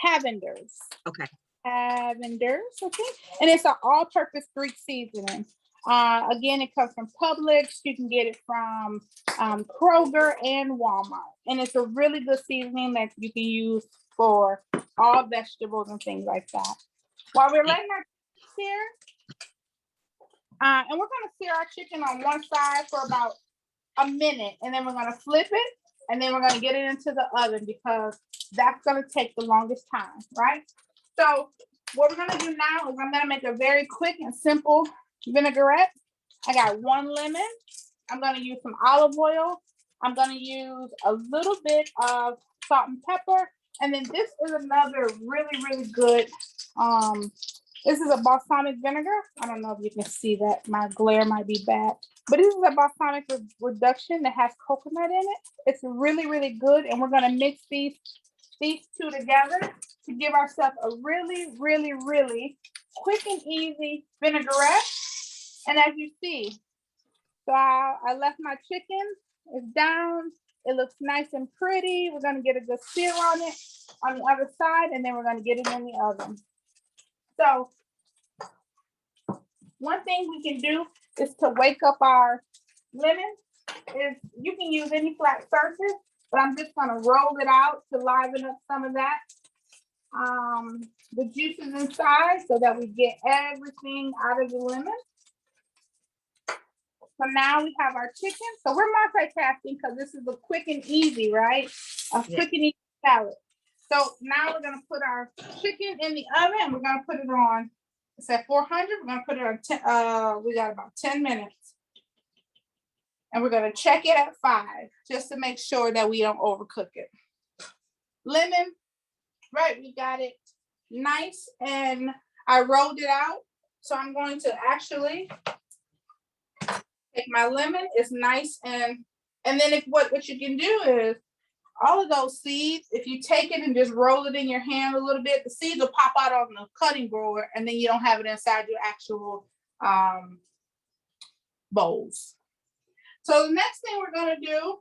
Cavender's. Okay. Cavender's, okay. And it's an all-purpose Greek seasoning. Again, it comes from Publix. You can get it from Kroger and Walmart. And it's a really good seasoning that you can use for all vegetables and things like that. While we're letting our sear, and we're gonna sear our chicken on one side for about a minute, and then we're gonna flip it, and then we're gonna get it into the oven because that's gonna take the longest time, right? So what we're gonna do now is I'm gonna make a very quick and simple vinaigrette. I got 1 lemon. I'm gonna use some olive oil. I'm gonna use a little bit of salt and pepper. And then this is another really, really good, this is a balsamic vinegar. I don't know if you can see that. My glare might be bad. But this is a balsamic reduction that has coconut in it. It's really, really good. And we're gonna mix these two together to give ourselves a really, really, really quick and easy vinaigrette. And as you see, so I left my chicken, it's down, it looks nice and pretty. We're gonna get a good sear on it on the other side, and then we're gonna get it in the oven. So one thing we can do is to wake up our lemon. Is you can use any flat surface, but I'm just gonna roll it out to liven up some of that. The juices inside so that we get everything out of the lemon. So now we have our chicken. So we're multitasking because this is a quick and easy, right? A quick and easy salad. So now we're gonna put our chicken in the oven. We're gonna put it on, it's at 400. We're gonna put it on 10, we got about 10 minutes. And we're gonna check it at 5, just to make sure that we don't overcook it. Lemon, right, we got it nice and I rolled it out. So I'm going to actually take my lemon, it's nice and then if what you can do is all of those seeds, if you take it and just roll it in your hand a little bit, the seeds will pop out on the cutting board and then you don't have it inside your actual bowls. So the next thing we're gonna do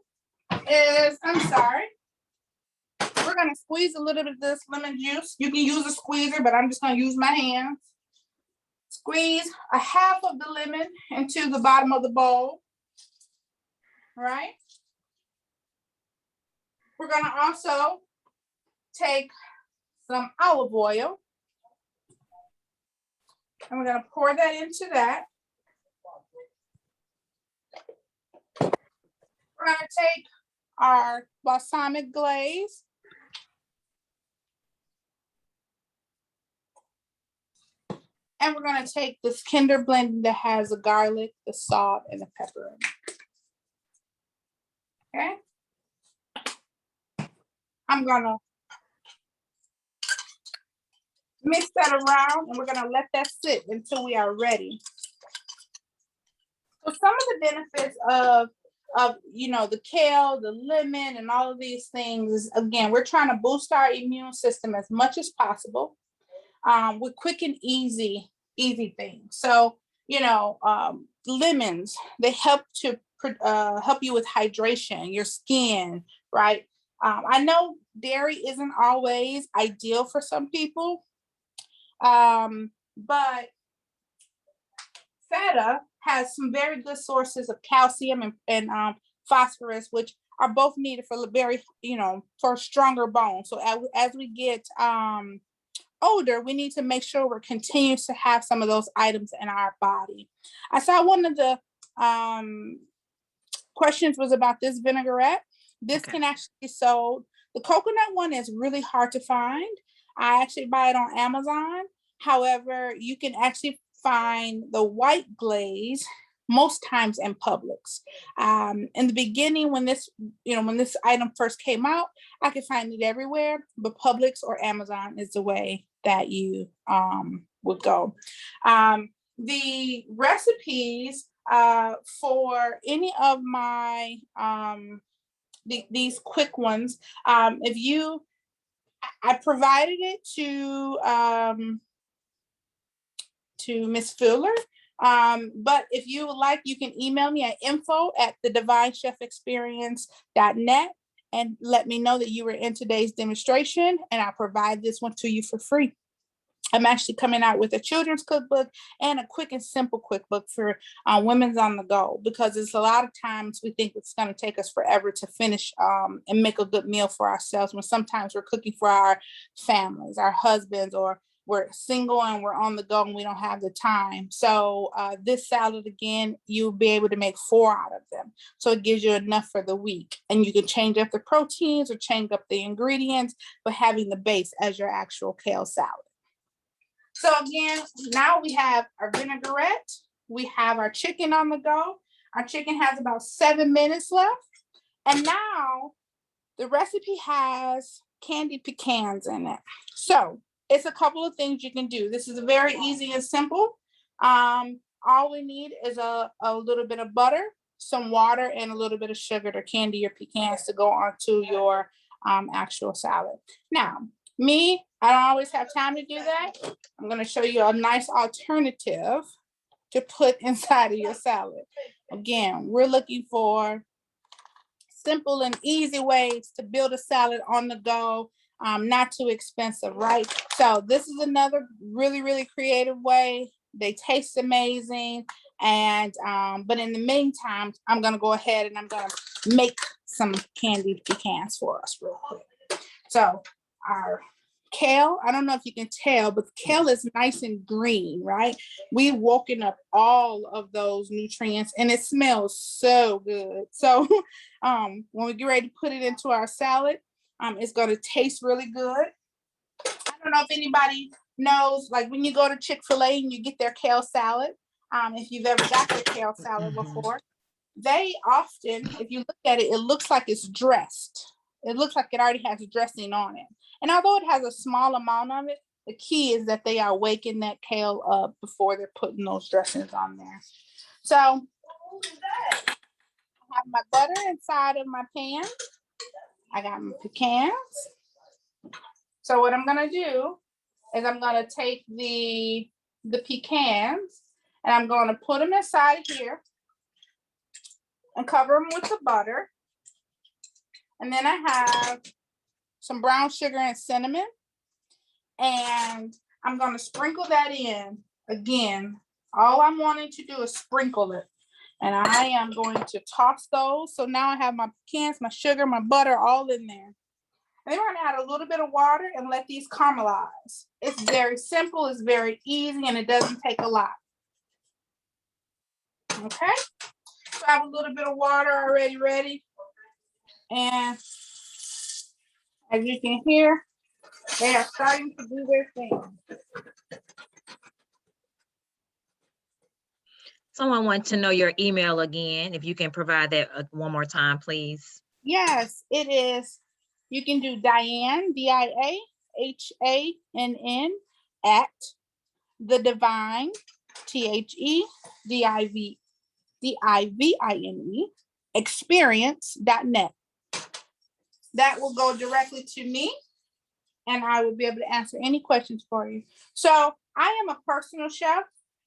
is, we're gonna squeeze a little bit of this lemon juice. You can use a squeezer, but I'm just gonna use my hands. Squeeze a half of the lemon into the bottom of the bowl, right? We're gonna also take some olive oil and we're gonna pour that into that. We're gonna take our balsamic glaze. And we're gonna take this Kinder blend that has the garlic, the salt, and the pepper in it. Okay. I'm gonna mix that around and we're gonna let that sit until we are ready. So some of the benefits of the kale, the lemon, and all of these things is, again, we're trying to boost our immune system as much as possible. With quick and easy things. So, lemons, they help to help you with hydration, your skin, right? I know dairy isn't always ideal for some people, but feta has some very good sources of calcium and phosphorus, which are both needed for for stronger bones. So as we get older, we need to make sure we're continuing to have some of those items in our body. I saw one of the questions was about this vinaigrette. This Okay. can actually be sold. The coconut one is really hard to find. I actually buy it on Amazon. However, you can actually find the white glaze most times in Publix. In the beginning, when this item first came out, I could find it everywhere, but Publix or Amazon is the way that you would go. The recipes for any of my these quick ones, I provided it to Miss Fuller. But if you would like, you can email me at info@thedivinechefexperience.net and let me know that you were in today's demonstration, and I'll provide this one to you for free. I'm actually coming out with a children's cookbook and a quick and simple cookbook for women's on the go, because it's a lot of times we think it's going to take us forever to finish and make a good meal for ourselves, when sometimes we're cooking for our families, our husbands, or we're single and we're on the go and we don't have the time. So this salad, again, you'll be able to make 4 out of them. So it gives you enough for the week, and you can change up the proteins or change up the ingredients, but having the base as your actual kale salad. So again, now we have our vinaigrette. We have our chicken on the go. Our chicken has about 7 minutes left. And now the recipe has candied pecans in it. So it's a couple of things you can do. This is very easy and simple. All we need is a little bit of butter, some water, and a little bit of sugar to candy your pecans to go onto your actual salad. Now, I don't always have time to do that. I'm going to show you a nice alternative to put inside of your salad. Again, we're looking for simple and easy ways to build a salad on the go, not too expensive, right? So this is another really, really creative way. They taste amazing. And but in the meantime, I'm going to go ahead and I'm going to make some candied pecans for us real quick. So our kale, I don't know if you can tell, but kale is nice and green, right? We've woken up all of those nutrients and it smells so good. So when we get ready to put it into our salad, it's going to taste really good. I don't know if anybody knows, like when you go to Chick-fil-A and you get their kale salad, if you've ever got their kale salad before, they often, if you look at it, it looks like it's dressed. It looks like it already has dressing on it. And although it has a small amount of it, the key is that they are waking that kale up before they're putting those dressings on there. So I have my butter inside of my pan. I got my pecans. So what I'm gonna do is I'm gonna take the pecans and I'm gonna put them inside here and cover them with the butter. And then I have some brown sugar and cinnamon. And I'm going to sprinkle that in. Again, all I'm wanting to do is sprinkle it. And I am going to toss those. So now I have my pecans, my sugar, my butter all in there. And then we're going to add a little bit of water and let these caramelize. It's very simple, it's very easy, and it doesn't take a lot. Okay? So I have a little bit of water already ready. And as you can hear, they are starting to do their thing. Someone wants to know your email again. If you can provide that one more time, please. Yes, it is. You can do Diane, DIAHANN, at the divine, THEDIVINE, experience.net. That will go directly to me and I will be able to answer any questions for you. So I am a personal chef.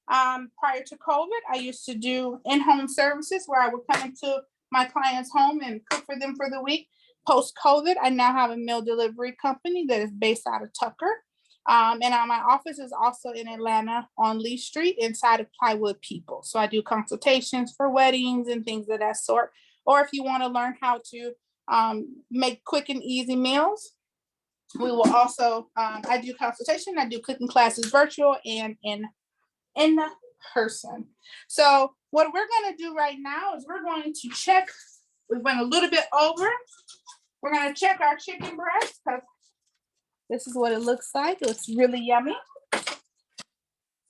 Prior to COVID, I used to do in-home services where I would come into my client's home and cook for them for the week. Post-COVID, I now have a meal delivery company that is based out of Tucker. And my office is also in Atlanta on Lee Street inside of Plywood People. So I do consultations for weddings and things of that sort. Or if you want to learn how to make quick and easy meals, we will also, I do consultation, I do cooking classes virtual and in person. So what we're gonna do right now is we're going to check, we went a little bit over. We're gonna check our chicken breast because this is what it looks like. It looks really yummy.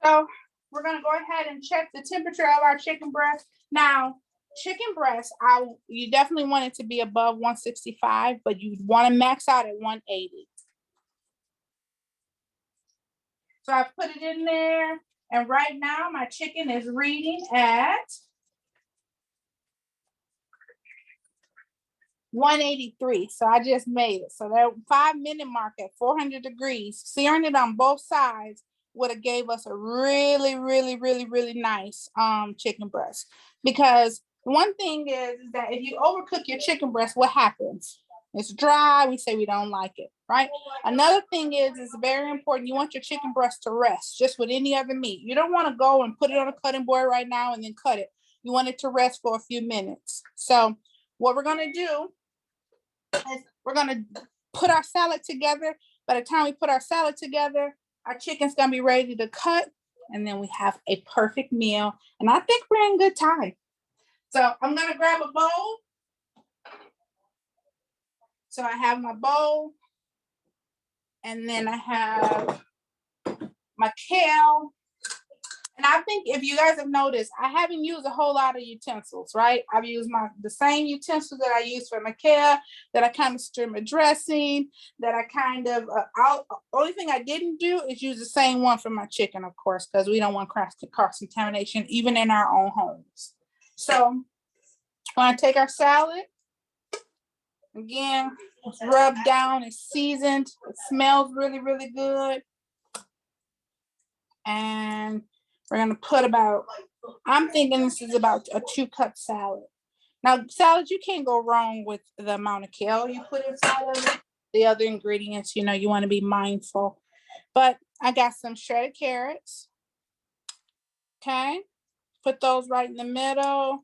So we're gonna go ahead and check the temperature of our chicken breast. Now, chicken breast, you definitely want it to be above 165, but you want to max out at 180. So I put it in there, and right now my chicken is reading at 183. So I just made it. So that 5-minute mark at 400 degrees, searing it on both sides would have gave us a really, really, really, really nice chicken breast. Because one thing is that if you overcook your chicken breast, what happens? It's dry. We say we don't like it, right? Another thing is, it's very important. You want your chicken breast to rest, just with any other meat. You don't want to go and put it on a cutting board right now and then cut it. You want it to rest for a few minutes. So what we're going to do is we're going to put our salad together. By the time we put our salad together, our chicken's going to be ready to cut, and then we have a perfect meal. And I think we're in good time. So I'm going to grab a bowl. So I have my bowl, and then I have my kale. And I think if you guys have noticed, I haven't used a whole lot of utensils, right? I've used the same utensils that I use for my kale, that I kind of stir my dressing, that I kind of, only thing I didn't do is use the same one for my chicken, of course, because we don't want cross-contamination even in our own homes. So I'm gonna take our salad. Again, it's rubbed down, it's seasoned, it smells really, really good. And we're gonna put about, I'm thinking this is about a 2-cup salad. Now, salad, you can't go wrong with the amount of kale you put inside of it. The other ingredients, you know, you wanna be mindful. But I got some shredded carrots. Okay, put those right in the middle.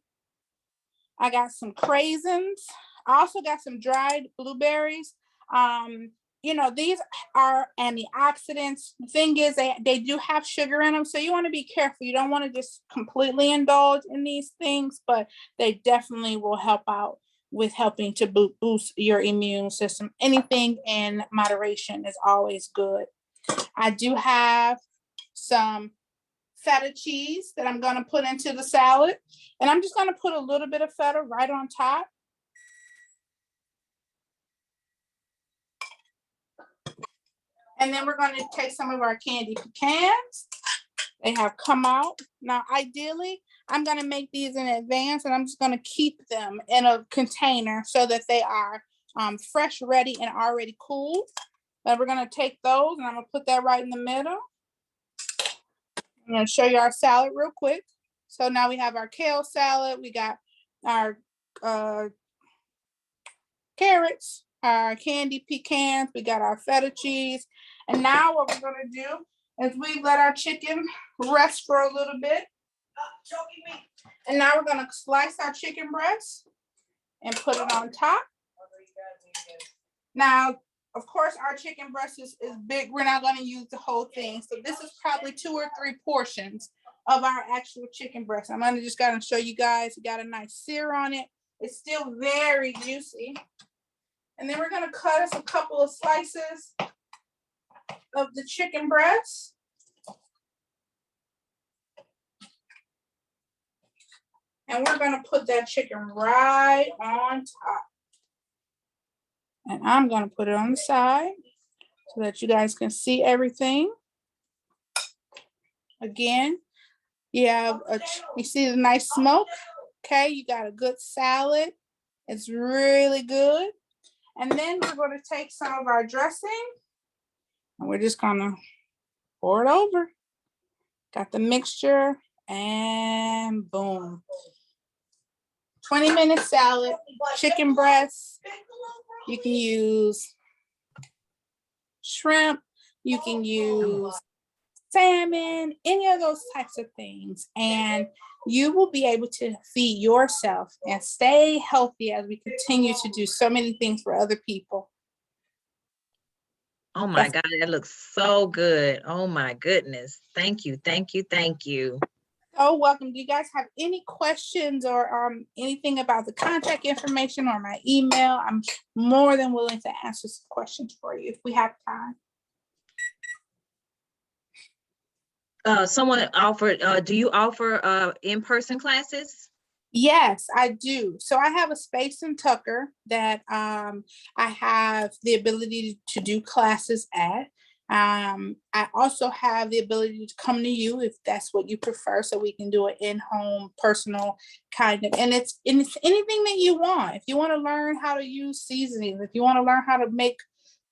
I got some craisins. I also got some dried blueberries. You know, these are antioxidants. The thing is, they do have sugar in them, so you want to be careful. You don't want to just completely indulge in these things, but they definitely will help out with helping to boost your immune system. Anything in moderation is always good. I do have some feta cheese that I'm going to put into the salad, and I'm just going to put a little bit of feta right on top. And then we're going to take some of our candy pecans. They have come out. Now, ideally, I'm going to make these in advance, and I'm just going to keep them in a container so that they are fresh, ready, and already cooled. Then we're going to take those, and I'm going to put that right in the middle. I'm going to show you our salad real quick. So now we have our kale salad. We got our carrots, our candy pecans. We got our feta cheese. And now what we're going to do is we let our chicken rest for a little bit. And now we're going to slice our chicken breast and put it on top. Now, of course, our chicken breast is big. We're not going to use the whole thing. So this is probably 2 or 3 portions of our actual chicken breast. I'm gonna just gotta show you guys. We got a nice sear on it. It's still very juicy. And then we're gonna cut us a couple of slices of the chicken breast. And we're gonna put that chicken right on top. And I'm gonna put it on the side so that you guys can see everything. Again, you have you see the nice smoke. Okay, you got a good salad. It's really good. And then we're going to take some of our dressing and we're just gonna pour it over. Got the mixture and boom. 20-minute salad, chicken breast. You can use shrimp. You can use salmon, any of those types of things. And you will be able to feed yourself and stay healthy as we continue to do so many things for other people. Oh my God, that looks so good. Oh my goodness. Thank you, thank you, thank you. Oh, welcome. Do you guys have any questions or anything about the contact information or my email? I'm more than willing to answer some questions for you if we have time. Someone offered, do you offer in-person classes? Yes, I do. So I have a space in Tucker that I have the ability to do classes at. I also have the ability to come to you if that's what you prefer, so we can do an in-home personal kind of, and it's anything that you want. If you want to learn how to use seasonings, if you want to learn how to make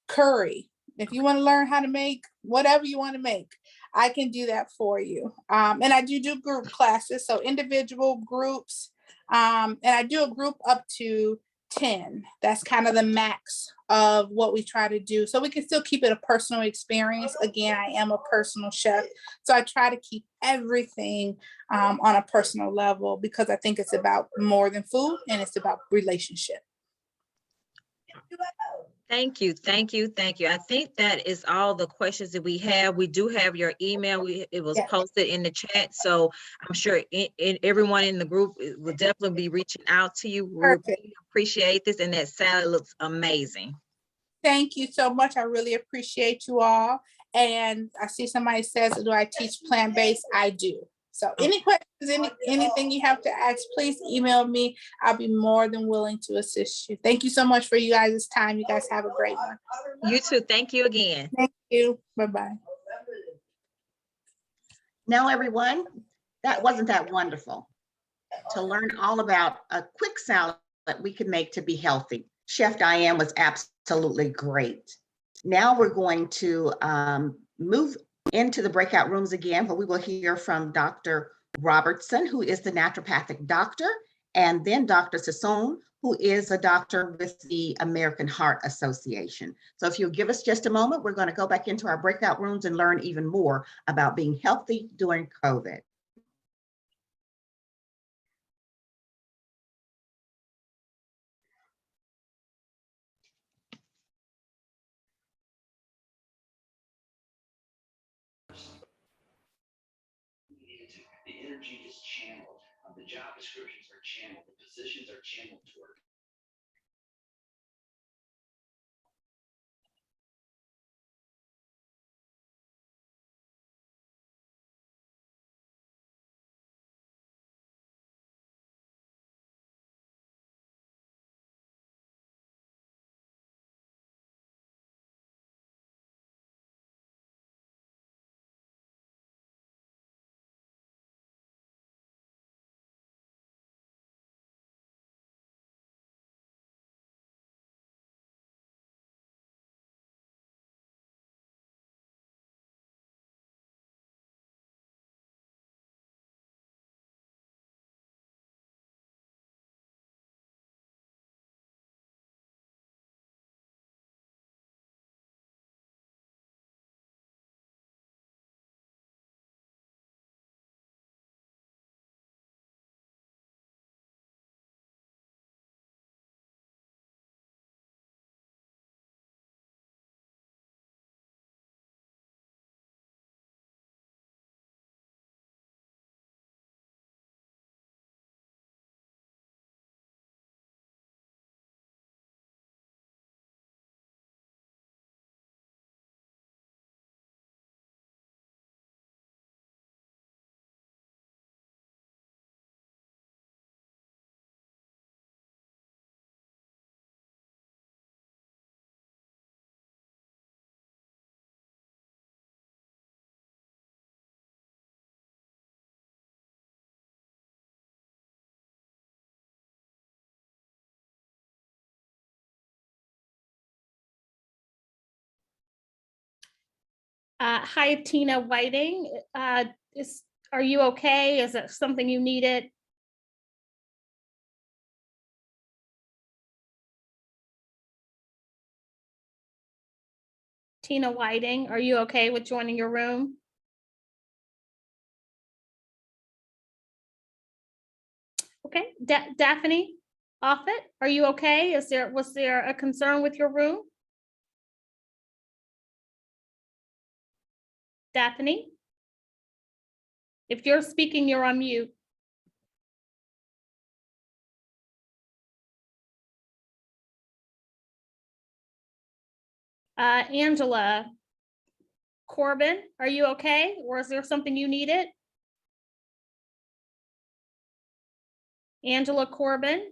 curry, if you want to learn how to make whatever you want to make, I can do that for you. And I do group classes, so individual groups, and I do a group up to 10. That's kind of the max of what we try to do. So we can still keep it a personal experience. Again, I am a personal chef, so I try to keep everything on a personal level because I think it's about more than food and it's about relationship. Thank you, thank you, thank you. I think that is all the questions that we have. We do have your email. It was posted in the chat, so I'm sure everyone in the group will definitely be reaching out to you. We really appreciate this, and that salad looks amazing. Thank you so much. I really appreciate you all. And I see somebody says, do I teach plant-based? I do. So any questions, anything you have to ask, please email me. I'll be more than willing to assist you. Thank you so much for you guys' time. You guys have a great one. You too. Thank you again. Thank you. Bye-bye. Now, everyone, that wasn't that wonderful to learn all about a quick salad that we could make to be healthy. Chef Diane was absolutely great. Now we're going to move into the breakout rooms again, where we will hear from Dr. Robertson, who is the naturopathic doctor, and then Dr. Sassoon, who is a doctor with the American Heart Association. So if you'll give us just a moment, we're going to go back into our breakout rooms and learn even more about being healthy during COVID. The energy is channeled. The job descriptions are channeled. The positions are channeled toward. Hi, Tina Whiting. Are you okay? Is it something you needed? Tina Whiting, are you okay with joining your room? Okay, Daphne Offit, are you okay? Was there a concern with your room? Daphne? If you're speaking, you're on mute. Angela Corbin, are you okay? Or is there something you needed? Angela Corbin.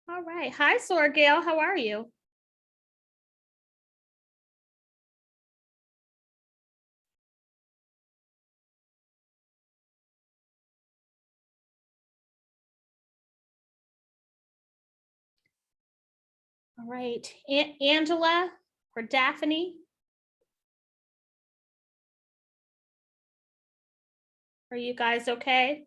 All right. Hi, Sorgail. How are you? All right. Angela or Daphne? Are you guys okay?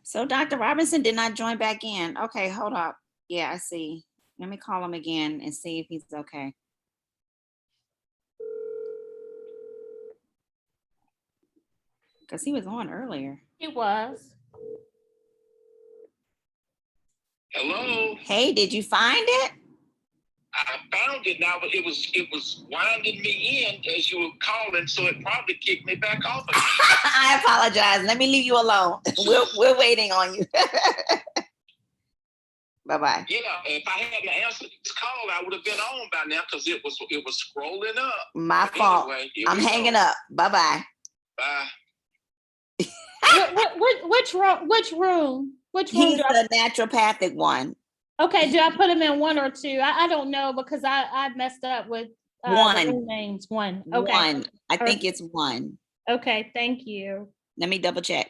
So Dr. Robinson did not join back in. Okay, hold up. Yeah, I see. Let me call him again and see if he's okay. Because he was on earlier. He was. Hello, Hey, did you find it? I found it now, but it was winding me in as you were calling, so it probably kicked me back off again. I apologize. Let me leave you alone. We're waiting on you. Bye-bye. Yeah, if I hadn't answered this call, I would have been on by now because it was scrolling up. My But fault. anyway, here I'm we hanging go. up. Bye-bye. Bye. Which room? Which room? Which room? He's Do I, the naturopathic one. okay, do I put him in one or two? I don't know because I messed up with the One. room names. One. Okay. One. I think it's one. Okay, thank you. Let me double check.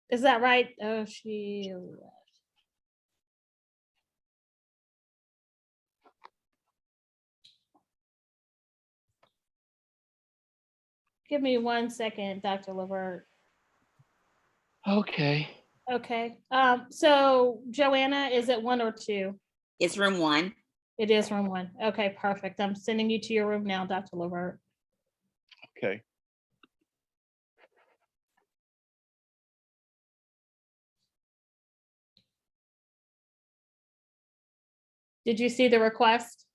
Is that right? Oh, she left. Give me 1 second, Dr. Levert. Okay. Okay. So Joanna, is it one or two? It's room one. It is room one. Okay, perfect. I'm sending you to your room now, Dr. Levert. Okay. Did you see the request?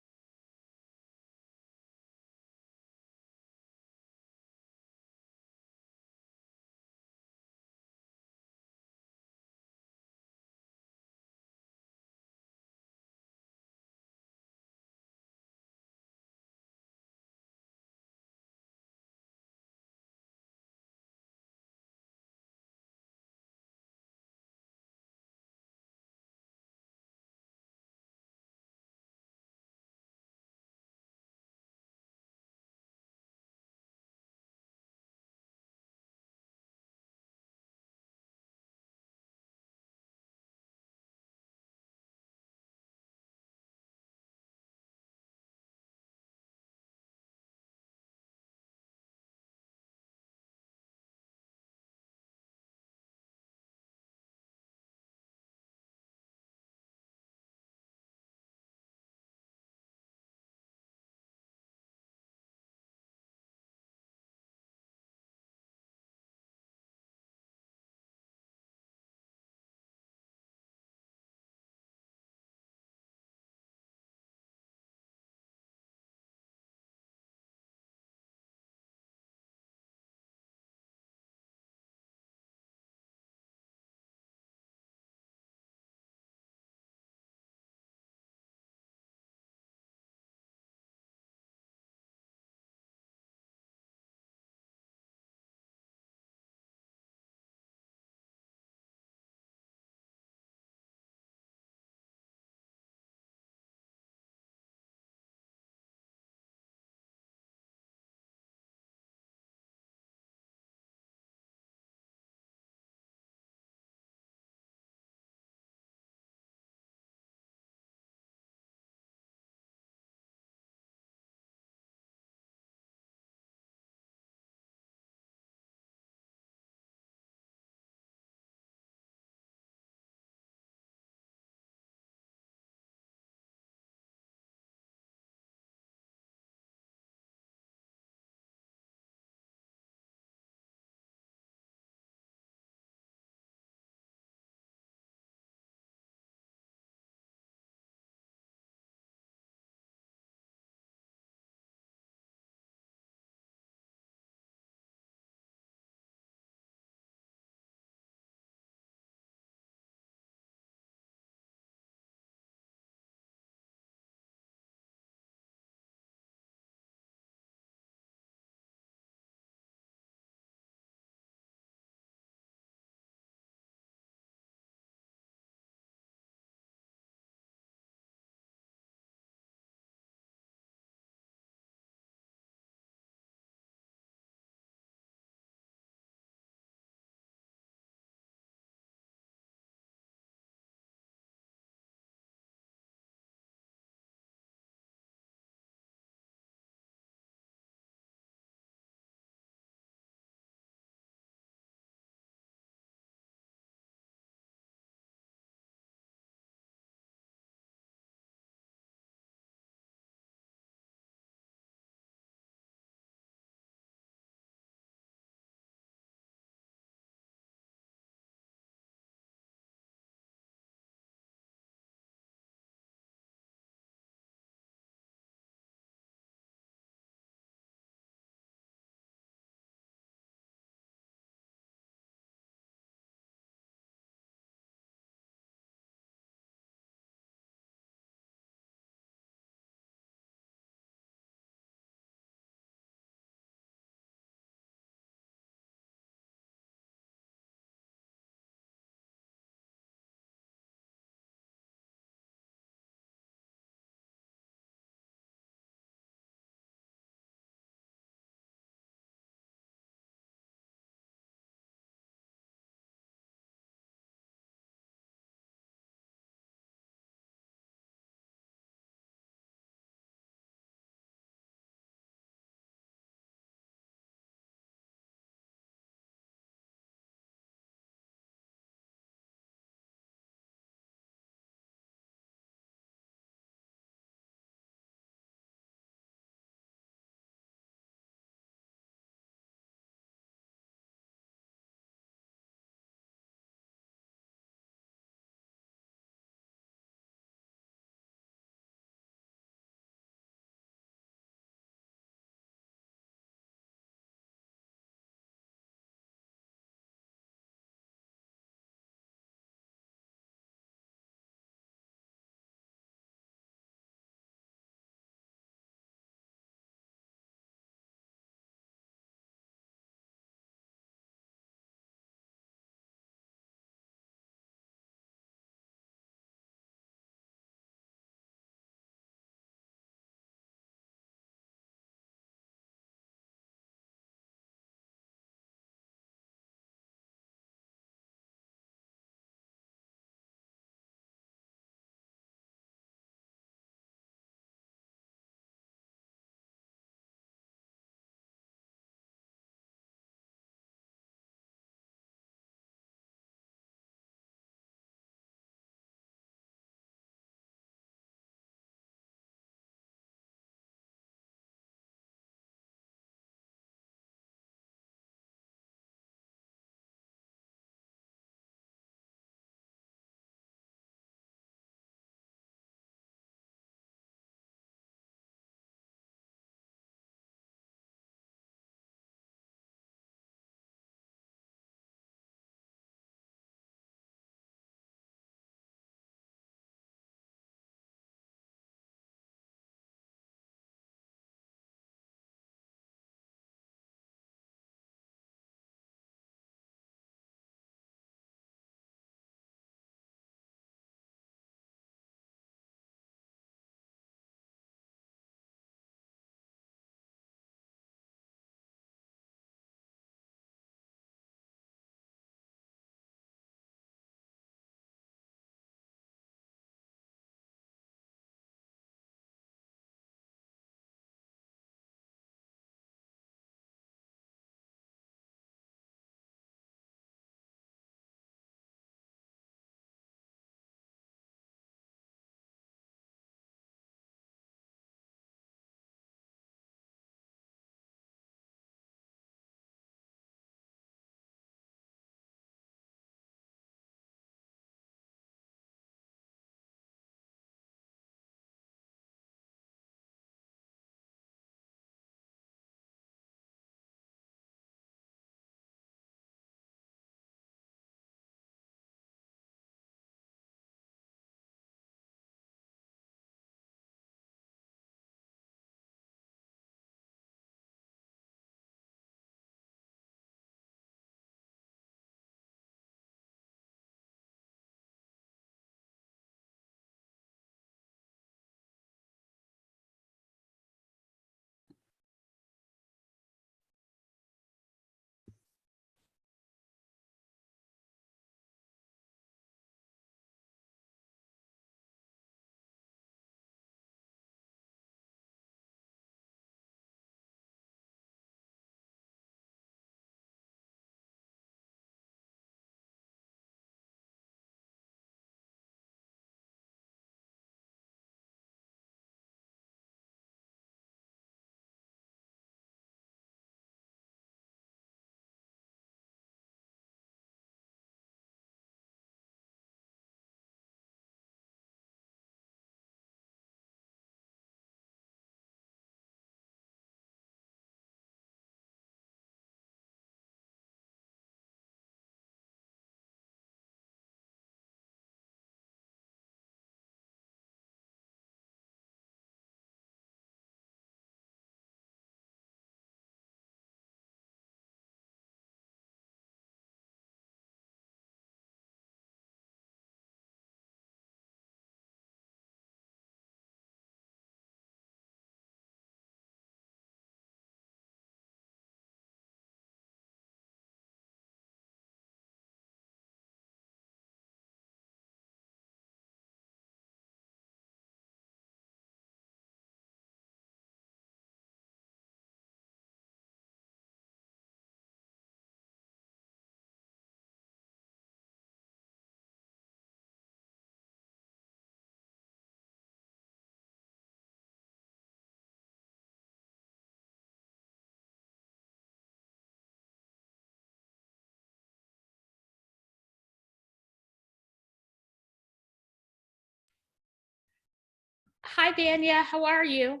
Hi, Vanya. How are you?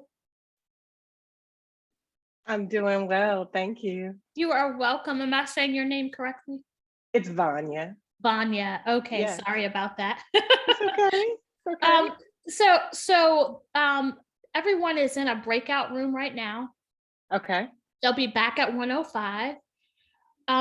I'm doing well, thank you. You are welcome. Am I saying your name correctly? It's Vanya. Vanya. Okay, Yes. sorry about that. It's okay. It's okay. So everyone is in a breakout room right now. Okay. They'll be back at 105.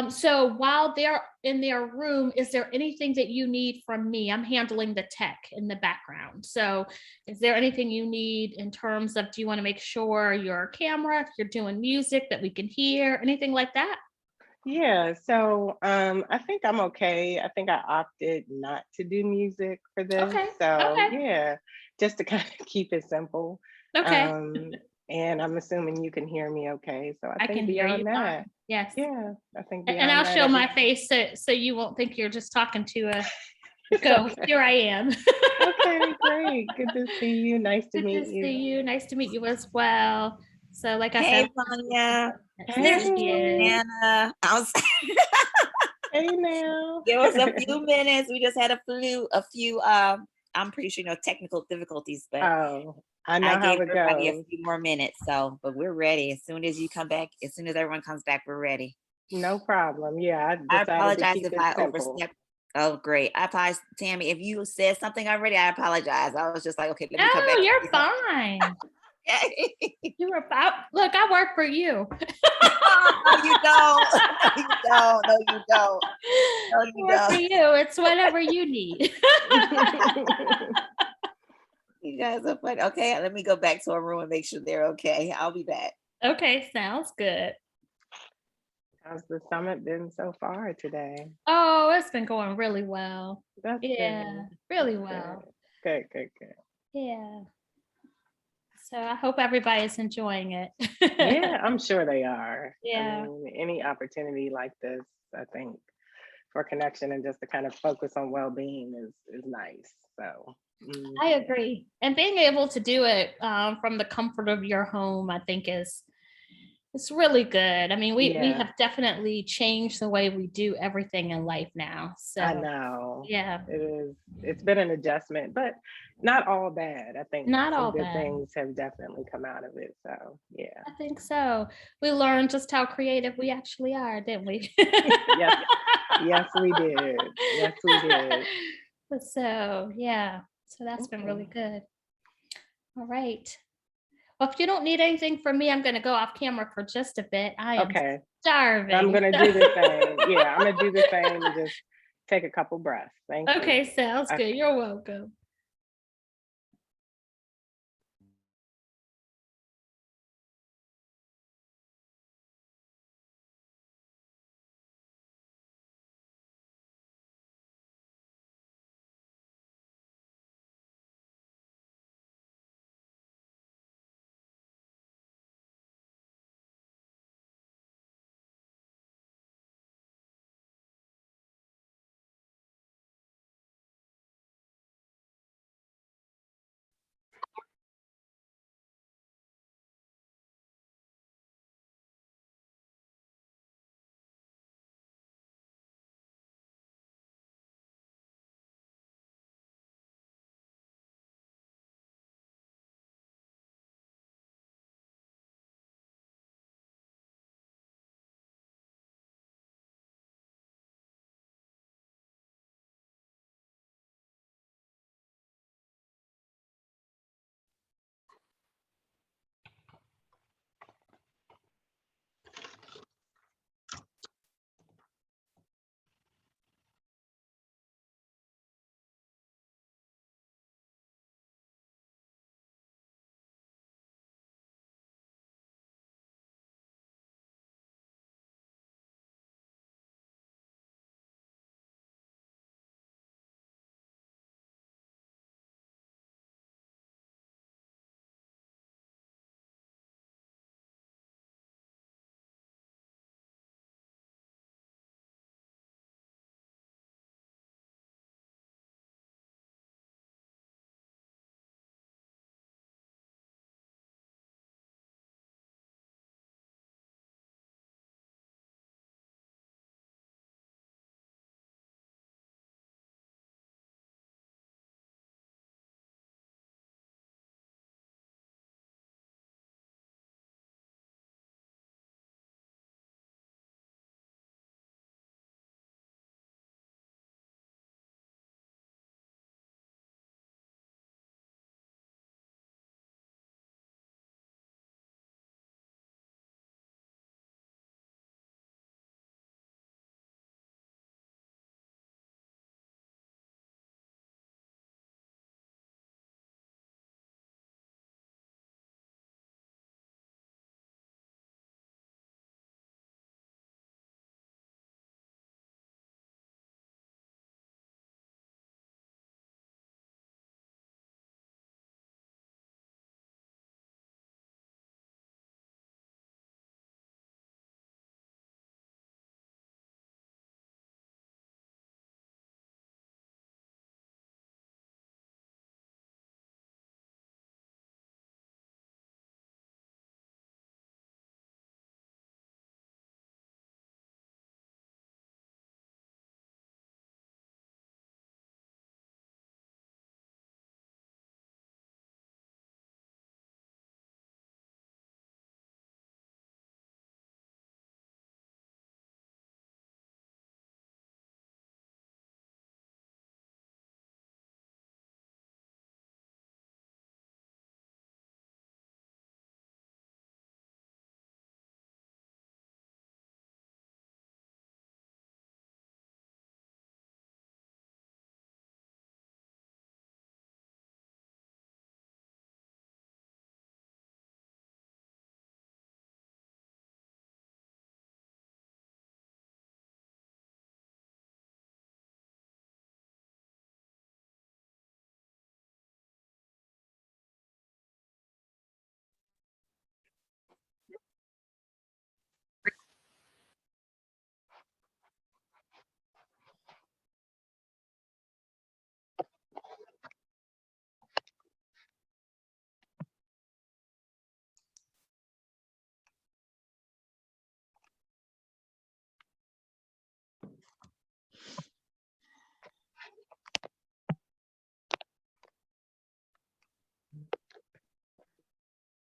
So while they're in their room, is there anything that you need from me? I'm handling the tech in the background. So is there anything you need in terms of, do you want to make sure your camera, if you're doing music that we can hear, anything like that? Yeah, so I think I'm okay. I think I opted not to do music for this. Okay, So okay. yeah, just to kind of keep it simple. Okay. And I'm assuming you can hear me okay. So I I think can hear you beyond that, fine. Yes. yeah, I think And beyond I'll that, show my everything- face so you won't think you're just talking to a ghost. okay. Here I am. Okay, great. Good to see you. Nice to Good meet to you. see you. Nice to meet you as well. So like I Hey, said. Vanya. There she is. Anna. Hey now. Give us a few minutes. We just had a few I'm pretty sure technical difficulties, but Oh, I know I how gave it everybody a goes. few more minutes. So, but we're ready. As soon as you come back, as soon as everyone comes back, we're ready. No problem. Yeah, I I decided to apologize keep if it I simple. overstepped. Oh, great. I apologize, Tammy. If you said something already, I apologize. I was just like, okay, let me come No, back. you're fine. You were fine. Look, I work for you. No, you don't. No, you don't. No, you don't. No, you Work for don't. you. It's whatever you need. You guys are funny. Okay, let me go back to our room and make sure they're okay. I'll be back. Okay, sounds good. How's the summit been so far today? Oh, it's been going really well. That's Yeah, good. really That's well. Good, good, good. Yeah. So I hope everybody's enjoying it. Yeah, I'm sure they are. Yeah. I mean, any opportunity like this, I think, for connection and just to kind of focus on well-being is nice. So I agree. And being able to do it from the comfort of your home, I think it's really good. I mean, we Yeah. have definitely changed the way we do everything in life now. So I know. yeah. It is. It's been an adjustment, but not all bad. I think Not some all good bad. things have definitely come out of it. So yeah. I think so. We learned just how creative we actually are, didn't we? Yes. Yes, we did. Yes, we did. So yeah. So that's been really Okay. good. All right. Well, if you don't need anything from me, I'm going to go off camera for just a bit. I am Okay. starving. I'm gonna do the same. Yeah, I'm gonna do the same and just take a couple breaths. Thank you. Okay, sounds good. Okay. You're welcome.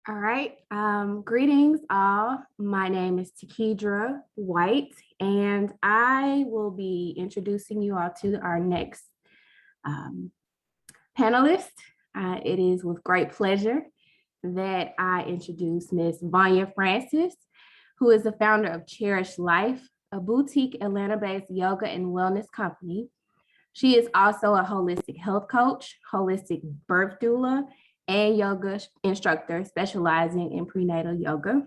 All right. Greetings, all. My name is Takedra White, and I will be introducing you all to our next panelist. It is with great pleasure that I introduce Ms. Vanya Francis, who is the founder of Cherish Life, a boutique Atlanta-based yoga and wellness company. She is also a holistic health coach, holistic birth doula, and yoga instructor specializing in prenatal yoga.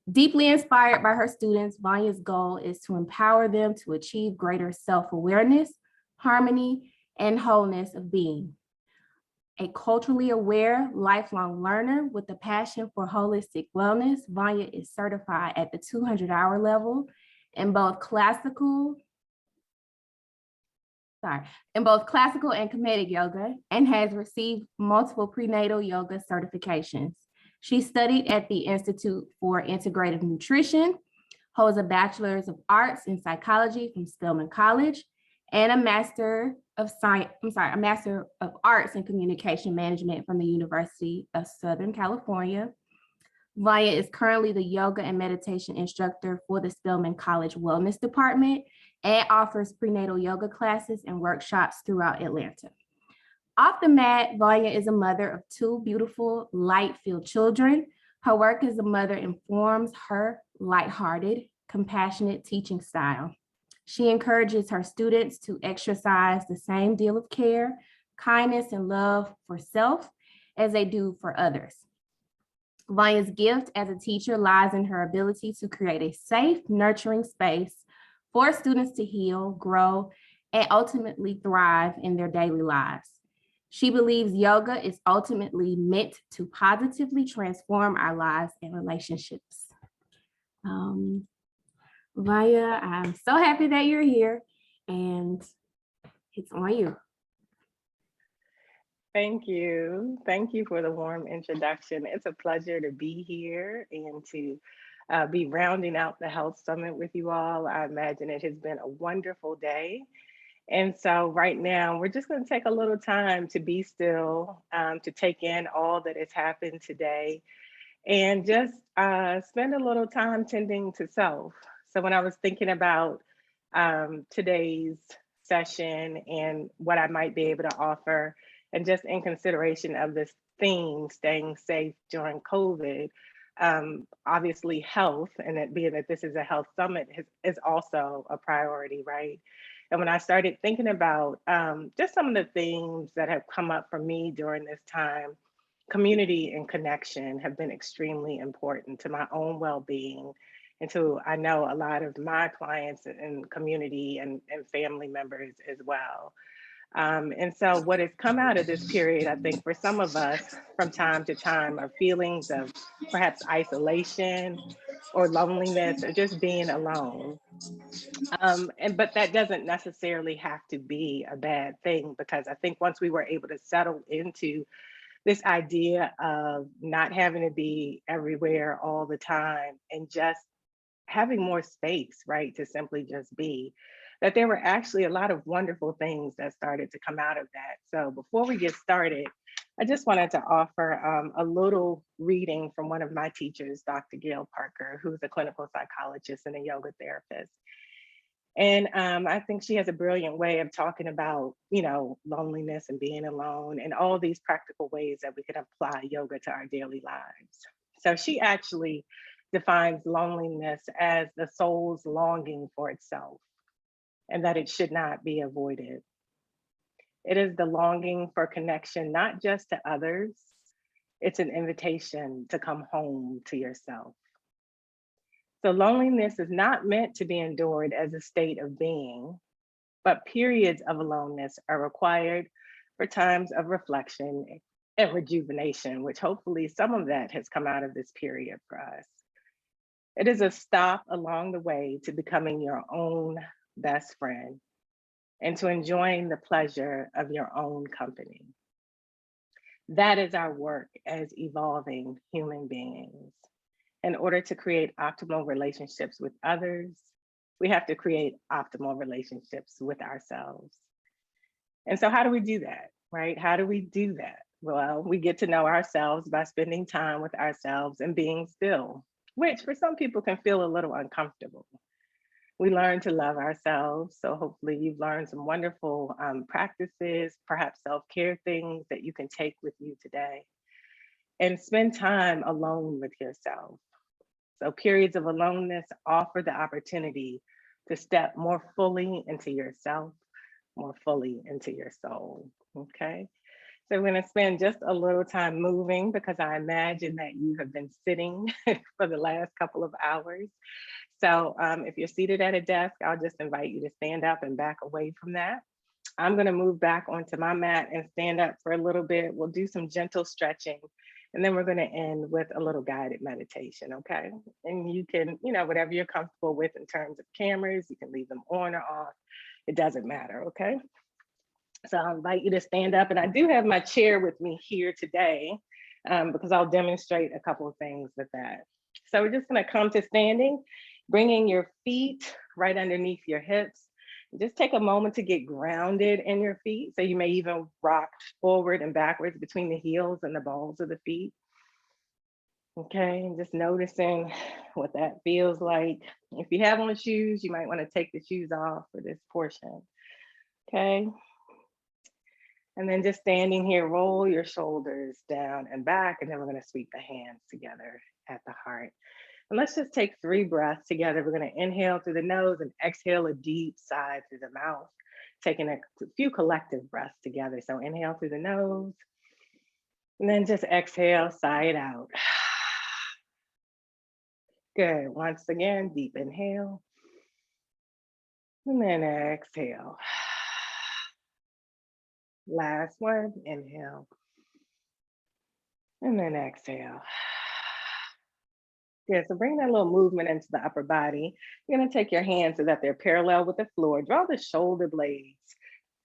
Deeply inspired by her students, Vanya's goal is to empower them to achieve greater self-awareness, harmony, and wholeness of being. A culturally aware, lifelong learner with a passion for holistic wellness, Vanya is certified at the 200-hour level in both classical and comedic yoga, and has received multiple prenatal yoga certifications. She studied at the Institute for Integrative Nutrition, holds a Bachelor's of Arts in Psychology from Spelman College, and a Master of Arts in Communication Management from the University of Southern California. Vanya is currently the yoga and meditation instructor for the Spelman College Wellness Department and offers prenatal yoga classes and workshops throughout Atlanta. Off the mat, Vanya is a mother of 2 beautiful, light-filled children. Her work as a mother informs her lighthearted, compassionate teaching style. She encourages her students to exercise the same deal of care, kindness, and love for self as they do for others. Vanya's gift as a teacher lies in her ability to create a safe, nurturing space for students to heal, grow, and ultimately thrive in their daily lives. She believes yoga is ultimately meant to positively transform our lives and relationships. Vanya, I'm so happy that you're here, and it's on you. Thank you. Thank you for the warm introduction. It's a pleasure to be here and to be rounding out the Health Summit with you all. I imagine it has been a wonderful day. And so right now, we're just going to take a little time to be still, to take in all that has happened today, and just spend a little time tending to self. So when I was thinking about today's session and what I might be able to offer, and just in consideration of this theme, staying safe during COVID, obviously health, and it being that this is a health summit, is also a priority, right? And when I started thinking about just some of the things that have come up for me during this time, community and connection have been extremely important to my own well-being, and to, I know, a lot of my clients and community and family members as well. And so what has come out of this period, I think for some of us from time to time, are feelings of perhaps isolation or loneliness or just being alone. But that doesn't necessarily have to be a bad thing, because I think once we were able to settle into this idea of not having to be everywhere all the time and just having more space, right, to simply just be, that there were actually a lot of wonderful things that started to come out of that. So before we get started, I just wanted to offer a little reading from one of my teachers, Dr. Gail Parker, who's a clinical psychologist and a yoga therapist. And I think she has a brilliant way of talking about, you know, loneliness and being alone and all these practical ways that we can apply yoga to our daily lives. So she actually defines loneliness as the soul's longing for itself, and that it should not be avoided. It is the longing for connection, not just to others. It's an invitation to come home to yourself. So loneliness is not meant to be endured as a state of being, but periods of aloneness are required for times of reflection and rejuvenation, which hopefully some of that has come out of this period for us. It is a stop along the way to becoming your own best friend and to enjoying the pleasure of your own company. That is our work as evolving human beings. In order to create optimal relationships with others, we have to create optimal relationships with ourselves. And so how do we do that, right? How do we do that? Well, we get to know ourselves by spending time with ourselves and being still, which for some people can feel a little uncomfortable. We learn to love ourselves. So hopefully you've learned some wonderful practices, perhaps self-care things that you can take with you today. And spend time alone with yourself. So periods of aloneness offer the opportunity to step more fully into yourself, more fully into your soul, okay? So we're gonna spend just a little time moving because I imagine that you have been sitting for the last couple of hours. So if you're seated at a desk, I'll just invite you to stand up and back away from that. I'm gonna move back onto my mat and stand up for a little bit. We'll do some gentle stretching, and then we're gonna end with a little guided meditation, okay? And you can, whatever you're comfortable with in terms of cameras, you can leave them on or off. It doesn't matter, okay? So I'll invite you to stand up, and I do have my chair with me here today because I'll demonstrate a couple of things with that. So we're just gonna come to standing, bringing your feet right underneath your hips. Just take a moment to get grounded in your feet. So you may even rock forward and backwards between the heels and the balls of the feet. Okay, and just noticing what that feels like. If you have on shoes, you might want to take the shoes off for this portion. Okay. And then just standing here, roll your shoulders down and back, and then we're going to sweep the hands together at the heart. And let's just take 3 breaths together. We're going to inhale through the nose and exhale a deep sigh through the mouth, taking a few collective breaths together. So inhale through the nose, and then just exhale, sigh it out. Good. Once again, deep inhale, and then exhale. Last one, inhale, and then exhale. Yeah, so bring that little movement into the upper body. You're gonna take your hands so that they're parallel with the floor. Draw the shoulder blades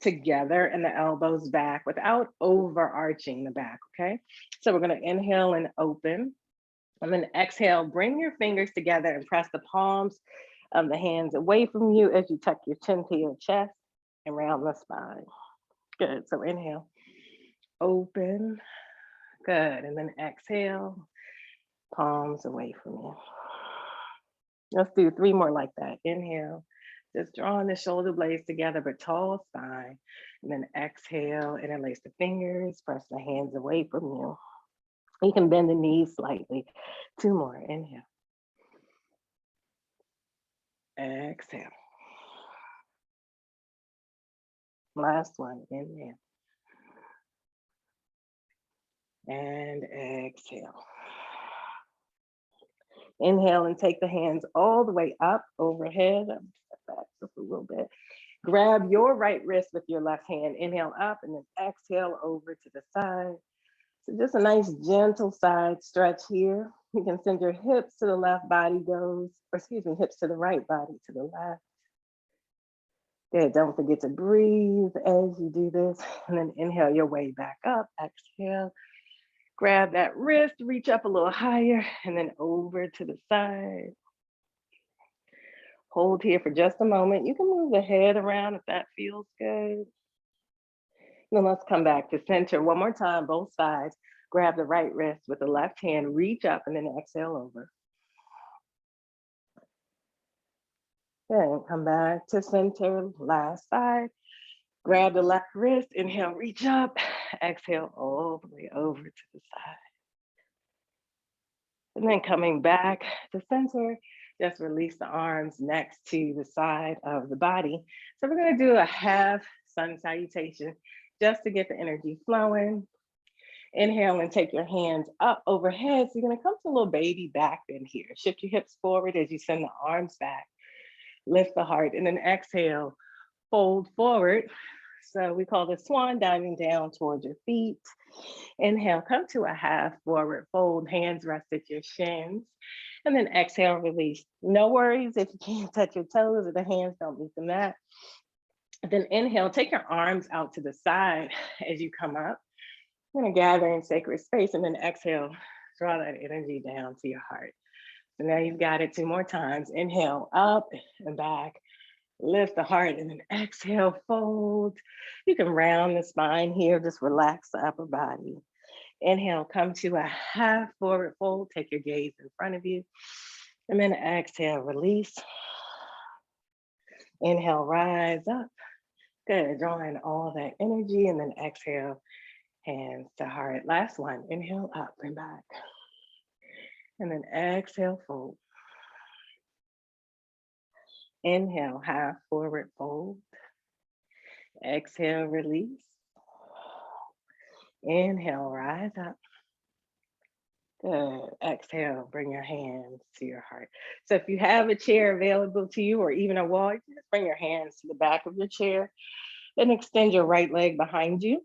together and the elbows back without overarching the back, okay? So we're gonna inhale and open, and then exhale, bring your fingers together and press the palms of the hands away from you as you tuck your chin to your chest and round the spine. Good, so inhale, open, good, and then exhale, palms away from you. Let's do 3 more like that. Inhale, just drawing the shoulder blades together, but tall spine, and then exhale, interlace the fingers, press the hands away from you. You can bend the knees slightly. 2 more, inhale. Exhale. Last one, inhale. And exhale. Inhale and take the hands all the way up overhead. Step back just a little bit. Grab your right wrist with your left hand. Inhale up and then exhale over to the side. So just a nice gentle side stretch here. You can send your hips to the left, body goes, or excuse me, hips to the right, body to the left. Good, don't forget to breathe as you do this. And then inhale your way back up, exhale. Grab that wrist, reach up a little higher, and then over to the side. Hold here for just a moment. You can move the head around if that feels good. Then let's come back to center one more time, both sides. Grab the right wrist with the left hand, reach up, and then exhale over. Then come back to center, last side. Grab the left wrist, inhale, reach up, exhale all the way over to the side. And then coming back to center, just release the arms next to the side of the body. So we're gonna do a half sun salutation just to get the energy flowing. Inhale and take your hands up overhead. So you're gonna come to a little baby back bend here. Shift your hips forward as you send the arms back. Lift the heart, and then exhale, fold forward. So we call this swan diving down towards your feet. Inhale, come to a half forward fold, hands rest at your shins. And then exhale, release. No worries if you can't touch your toes or the hands don't meet the mat. Then inhale, take your arms out to the side as you come up. You're gonna gather in sacred space, and then exhale, draw that energy down to your heart. So now you've got it 2 more times. Inhale, up and back. Lift the heart, and then exhale, fold. You can round the spine here, just relax the upper body. Inhale, come to a half forward fold. Take your gaze in front of you. And then exhale, release. Inhale, rise up. Good, drawing all that energy. And then exhale, hands to heart. Last one, inhale up and back. And then exhale, fold. Inhale, half forward fold. Exhale, release. Inhale, rise up. Good. Exhale, bring your hands to your heart. So if you have a chair available to you or even a wall, you just bring your hands to the back of your chair. Then extend your right leg behind you,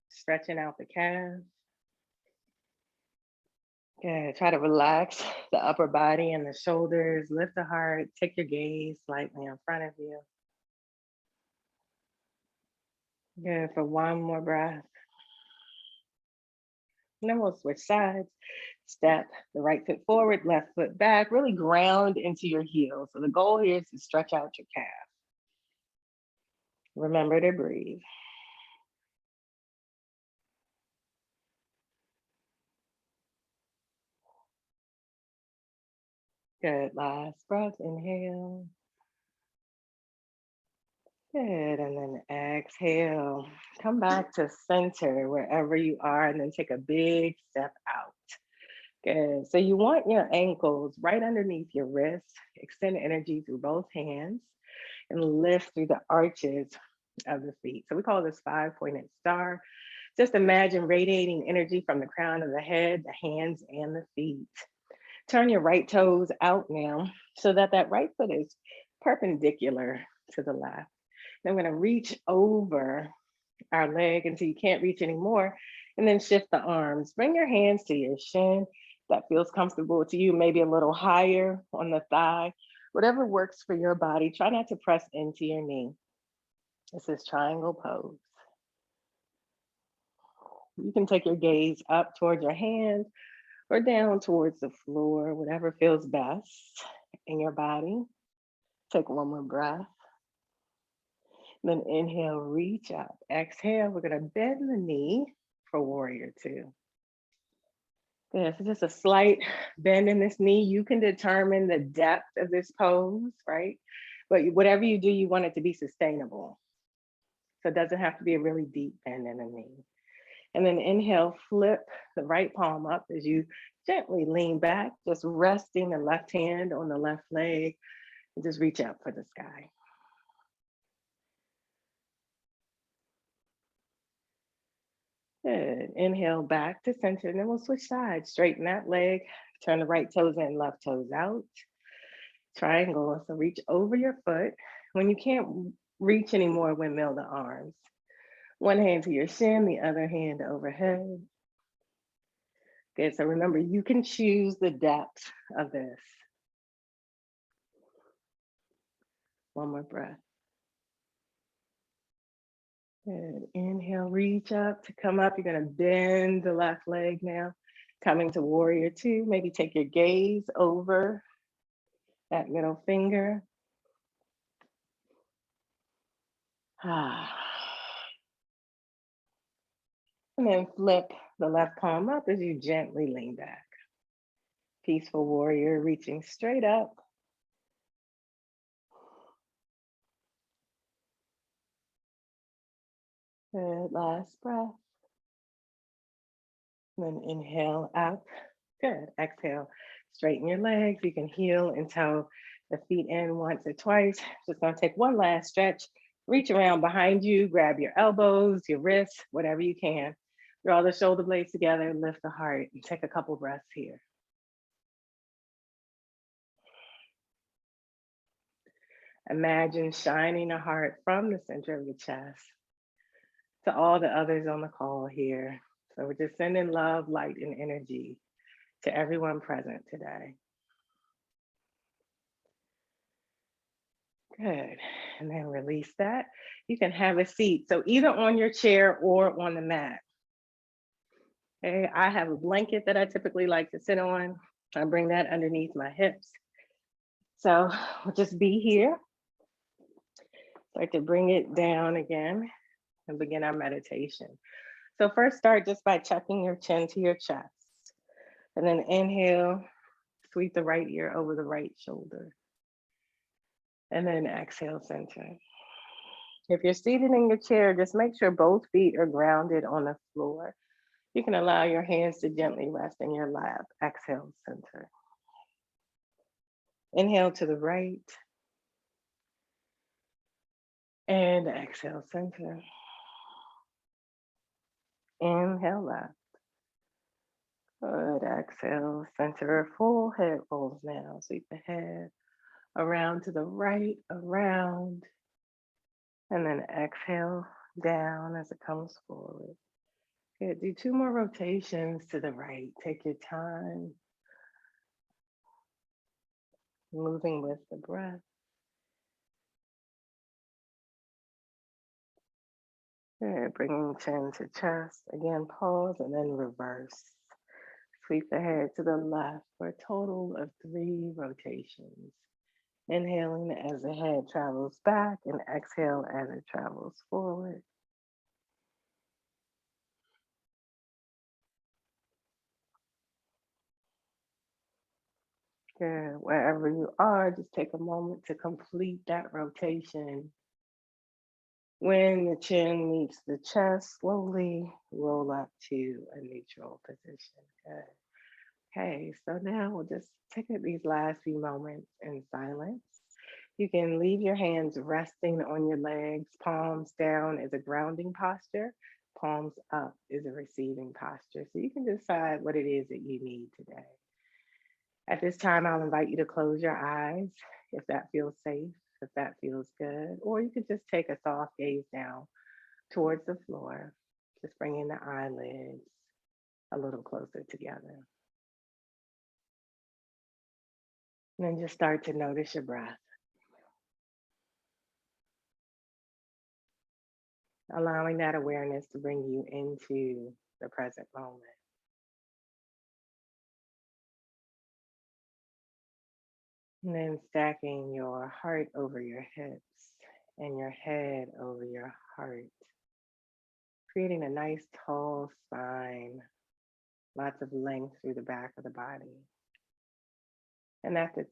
stretching out the calves. Good. Try to relax the upper body and the shoulders. Lift the heart. Take your gaze slightly in front of you. Good. For one more breath. And then we'll switch sides. Step the right foot forward, left foot back. Really ground into your heels. So the goal here is to stretch out your calf. Remember to breathe. Good. Last breath. Inhale. Good. And then exhale. Come back to center wherever you are, and then take a big step out. Good. So you want your ankles right underneath your wrists. Extend energy through both hands and lift through the arches of the feet. So we call this 5-pointed star. Just imagine radiating energy from the crown of the head, the hands, and the feet. Turn your right toes out now so that that right foot is perpendicular to the left. Then we're going to reach over our leg until you can't reach anymore, and then shift the arms. Bring your hands to your shin. That feels comfortable to you, maybe a little higher on the thigh, whatever works for your body. Try not to press into your knee. This is triangle pose. You can take your gaze up towards your hands or down towards the floor, whatever feels best in your body. Take one more breath. Then inhale, reach up. Exhale, we're gonna bend the knee for warrior two. Good, so just a slight bend in this knee. You can determine the depth of this pose, right? But whatever you do, you want it to be sustainable. So it doesn't have to be a really deep bend in the knee. And then inhale, flip the right palm up as you gently lean back, just resting the left hand on the left leg, and just reach up for the sky. Good. Inhale back to center, and then we'll switch sides. Straighten that leg, turn the right toes in, left toes out. Triangle, so reach over your foot. When you can't reach anymore, windmill the arms. One hand to your shin, the other hand overhead. Good, so remember, you can choose the depth of this. One more breath. Good. Inhale, reach up to come up. You're gonna bend the left leg now. Coming to warrior two, maybe take your gaze over that middle finger. And then flip the left palm up as you gently lean back. Peaceful warrior, reaching straight up. Good, last breath. And then inhale up. Good, exhale. Straighten your legs. You can heel and toe the feet in once or twice. Just gonna take one last stretch. Reach around behind you, grab your elbows, your wrists, whatever you can. Draw the shoulder blades together, lift the heart, and take a couple breaths here. Imagine shining a heart from the center of your chest to all the others on the call here. So we're just sending love, light, and energy to everyone present today. Good, and then release that. You can have a seat, so either on your chair or on the mat. Okay, I have a blanket that I typically like to sit on. I bring that underneath my hips. So we'll just be here. Start to bring it down again and begin our meditation. So first start just by tucking your chin to your chest. And then inhale, sweep the right ear over the right shoulder. And then exhale, center. If you're seated in your chair, just make sure both feet are grounded on the floor. You can allow your hands to gently rest in your lap. Exhale, center. Inhale to the right. And exhale, center. Inhale, left. Good, exhale, center. Full head rolls now. Sweep the head around to the right, around. And then exhale down as it comes forward. Good, do 2 more rotations to the right. Take your time. Moving with the breath. Good, bringing chin to chest. Again, pause and then reverse. Sweep the head to the left for a total of 3 rotations. Inhaling as the head travels back and exhale as it travels forward. Good, wherever you are, just take a moment to complete that rotation. When the chin meets the chest, slowly roll up to a neutral position. Good. Okay, so now we'll just take these last few moments in silence. You can leave your hands resting on your legs, palms down is a grounding posture, palms up is a receiving posture. So you can decide what it is that you need today. At this time, I'll invite you to close your eyes if that feels safe, if that feels good, or you could just take a soft gaze down towards the floor, just bringing the eyelids a little closer together. And then just start to notice your breath. Allowing that awareness to bring you into the present moment. And then stacking your heart over your hips and your head over your heart, creating a nice tall spine, lots of length through the back of the body. And at the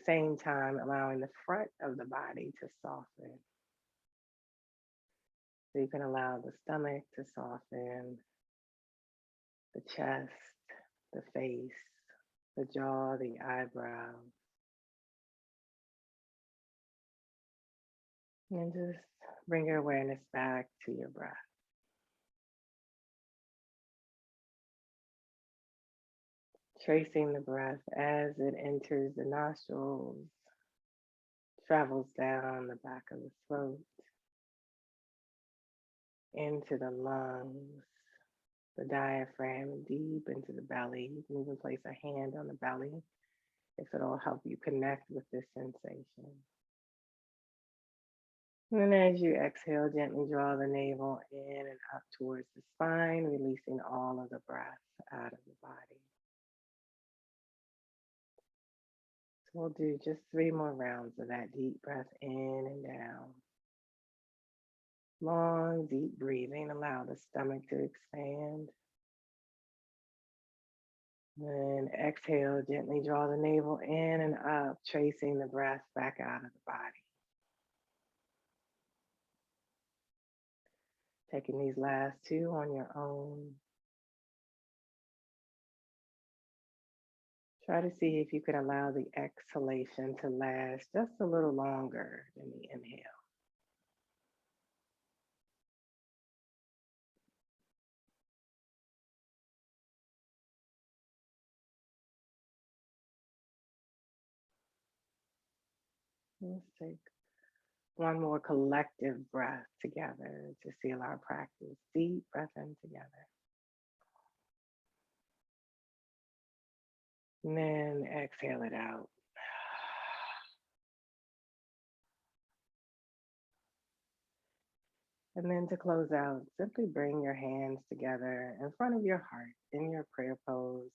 same time, allowing the front of the body to soften. So you can allow the stomach to soften, the chest, the face, the jaw, the eyebrows. And just bring your awareness back to your breath. Tracing the breath as it enters the nostrils, travels down the back of the throat, into the lungs, the diaphragm, deep into the belly. You can even place a hand on the belly if it'll help you connect with this sensation. And then as you exhale, gently draw the navel in and up towards the spine, releasing all of the breath out of the body. So we'll do just 3 more rounds of that deep breath in and down. Long, deep breathing, allow the stomach to expand. Then exhale, gently draw the navel in and up, tracing the breath back out of the body. Taking these last 2 on your own. Try to see if you can allow the exhalation to last just a little longer than the inhale. Let's take one more collective breath together to seal our practice. Deep breath in together. And then exhale it out. And then to close out, simply bring your hands together in front of your heart in your prayer pose,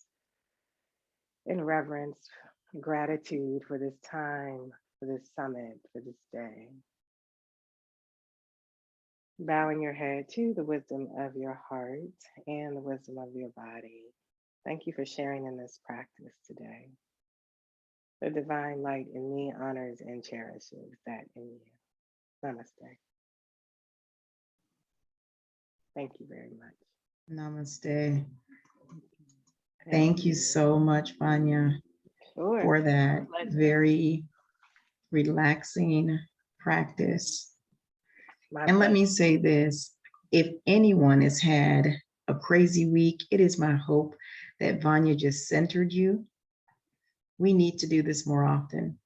in reverence, gratitude for this time, for this summit, for this day. Bowing your head to the wisdom of your heart and the wisdom of your body. Thank you for sharing in this practice today. The divine light in me honors and cherishes that in you. Namaste. Thank you very much. Namaste. Thank you so much, Vanya, Sure. for that Pleasure. very relaxing practice. My And let pleasure. me say this, if anyone has had a crazy week, it is my hope that Vanya just centered you. We need to do this more often.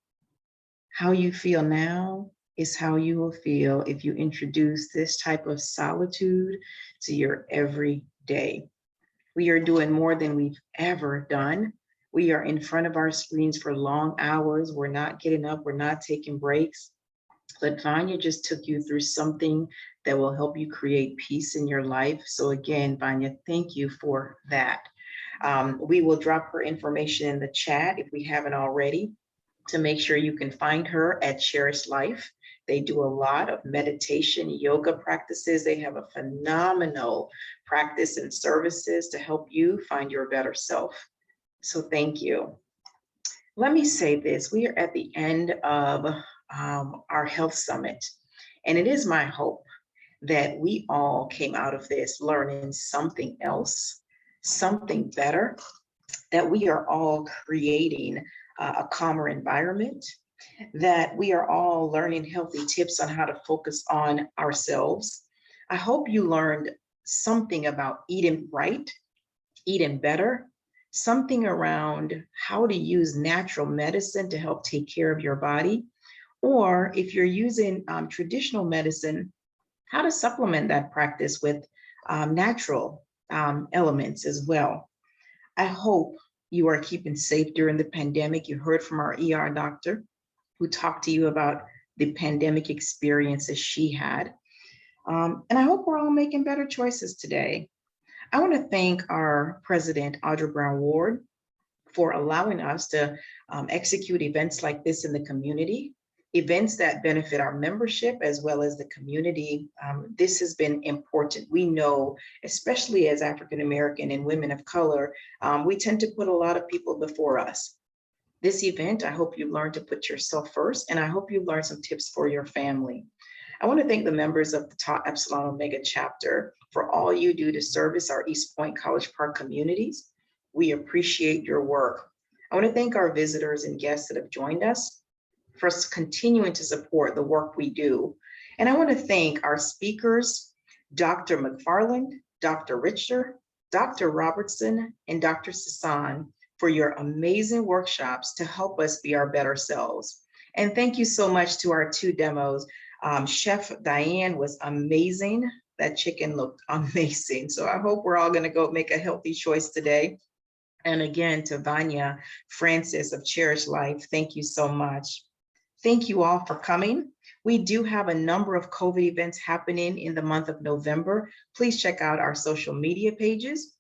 How you feel now is how you will feel if you introduce this type of solitude to your everyday. We are doing more than we've ever done. We are in front of our screens for long hours. We're not getting up, we're not taking breaks. But Vanya just took you through something that will help you create peace in your life. So again, Vanya, thank you for that. We will drop her information in the chat if we haven't already, to make sure you can find her at Cherish Life. They do a lot of meditation, yoga practices. They have a phenomenal practice and services to help you find your better self. So thank you. Let me say this, we are at the end of our health summit, and it is my hope that we all came out of this learning something else, something better, that we are all creating a calmer environment, that we are all learning healthy tips on how to focus on ourselves. I hope you learned something about eating right, eating better, something around how to use natural medicine to help take care of your body, or if you're using traditional medicine, how to supplement that practice with natural elements as well. I hope you are keeping safe during the pandemic. You heard from our ER doctor who talked to you about the pandemic experiences she had. And I hope we're all making better choices today. I want to thank our president, Audra Brown Ward, for allowing us to execute events like this in the community, events that benefit our membership as well as the community. This has been important. We know, especially as African-American and women of color, we tend to put a lot of people before us. This event, I hope you learned to put yourself first, and I hope you learned some tips for your family. I want to thank the members of the Tau Epsilon Omega chapter for all you do to service our East Point College Park communities. We appreciate your work. I want to thank our visitors and guests that have joined us for continuing to support the work we do. And I want to thank our speakers, Dr. McFarland, Dr. Richter, Dr. Robertson, and Dr. Sasan, for your amazing workshops to help us be our better selves. And thank you so much to our 2 demos. Chef Diane was amazing. That chicken looked amazing. So I hope we're all going to go make a healthy choice today. And again, to Vanya Francis of Cherish Life, thank you so much. Thank you all for coming. We do have a number of COVID events happening in the month of November. Please check out our social media pages.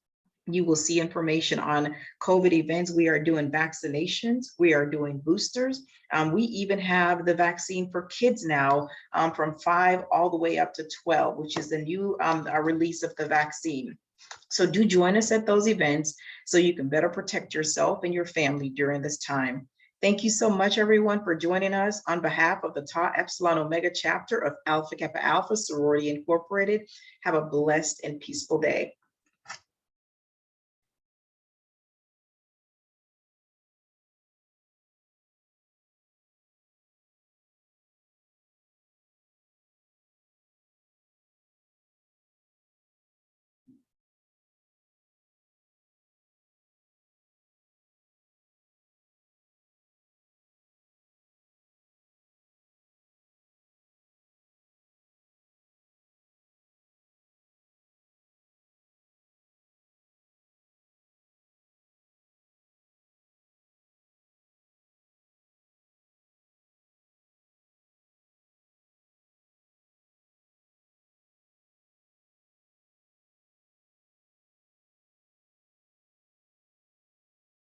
You will see information on COVID events. We are doing vaccinations. We are doing boosters. We even have the vaccine for kids now from 5 all the way up to 12, which is the new release of the vaccine. So do join us at those events so you can better protect yourself and your family during this time. Thank you so much, everyone, for joining us on behalf of the Tau Epsilon Omega chapter of Alpha Kappa Alpha Sorority Incorporated. Have a blessed and peaceful day.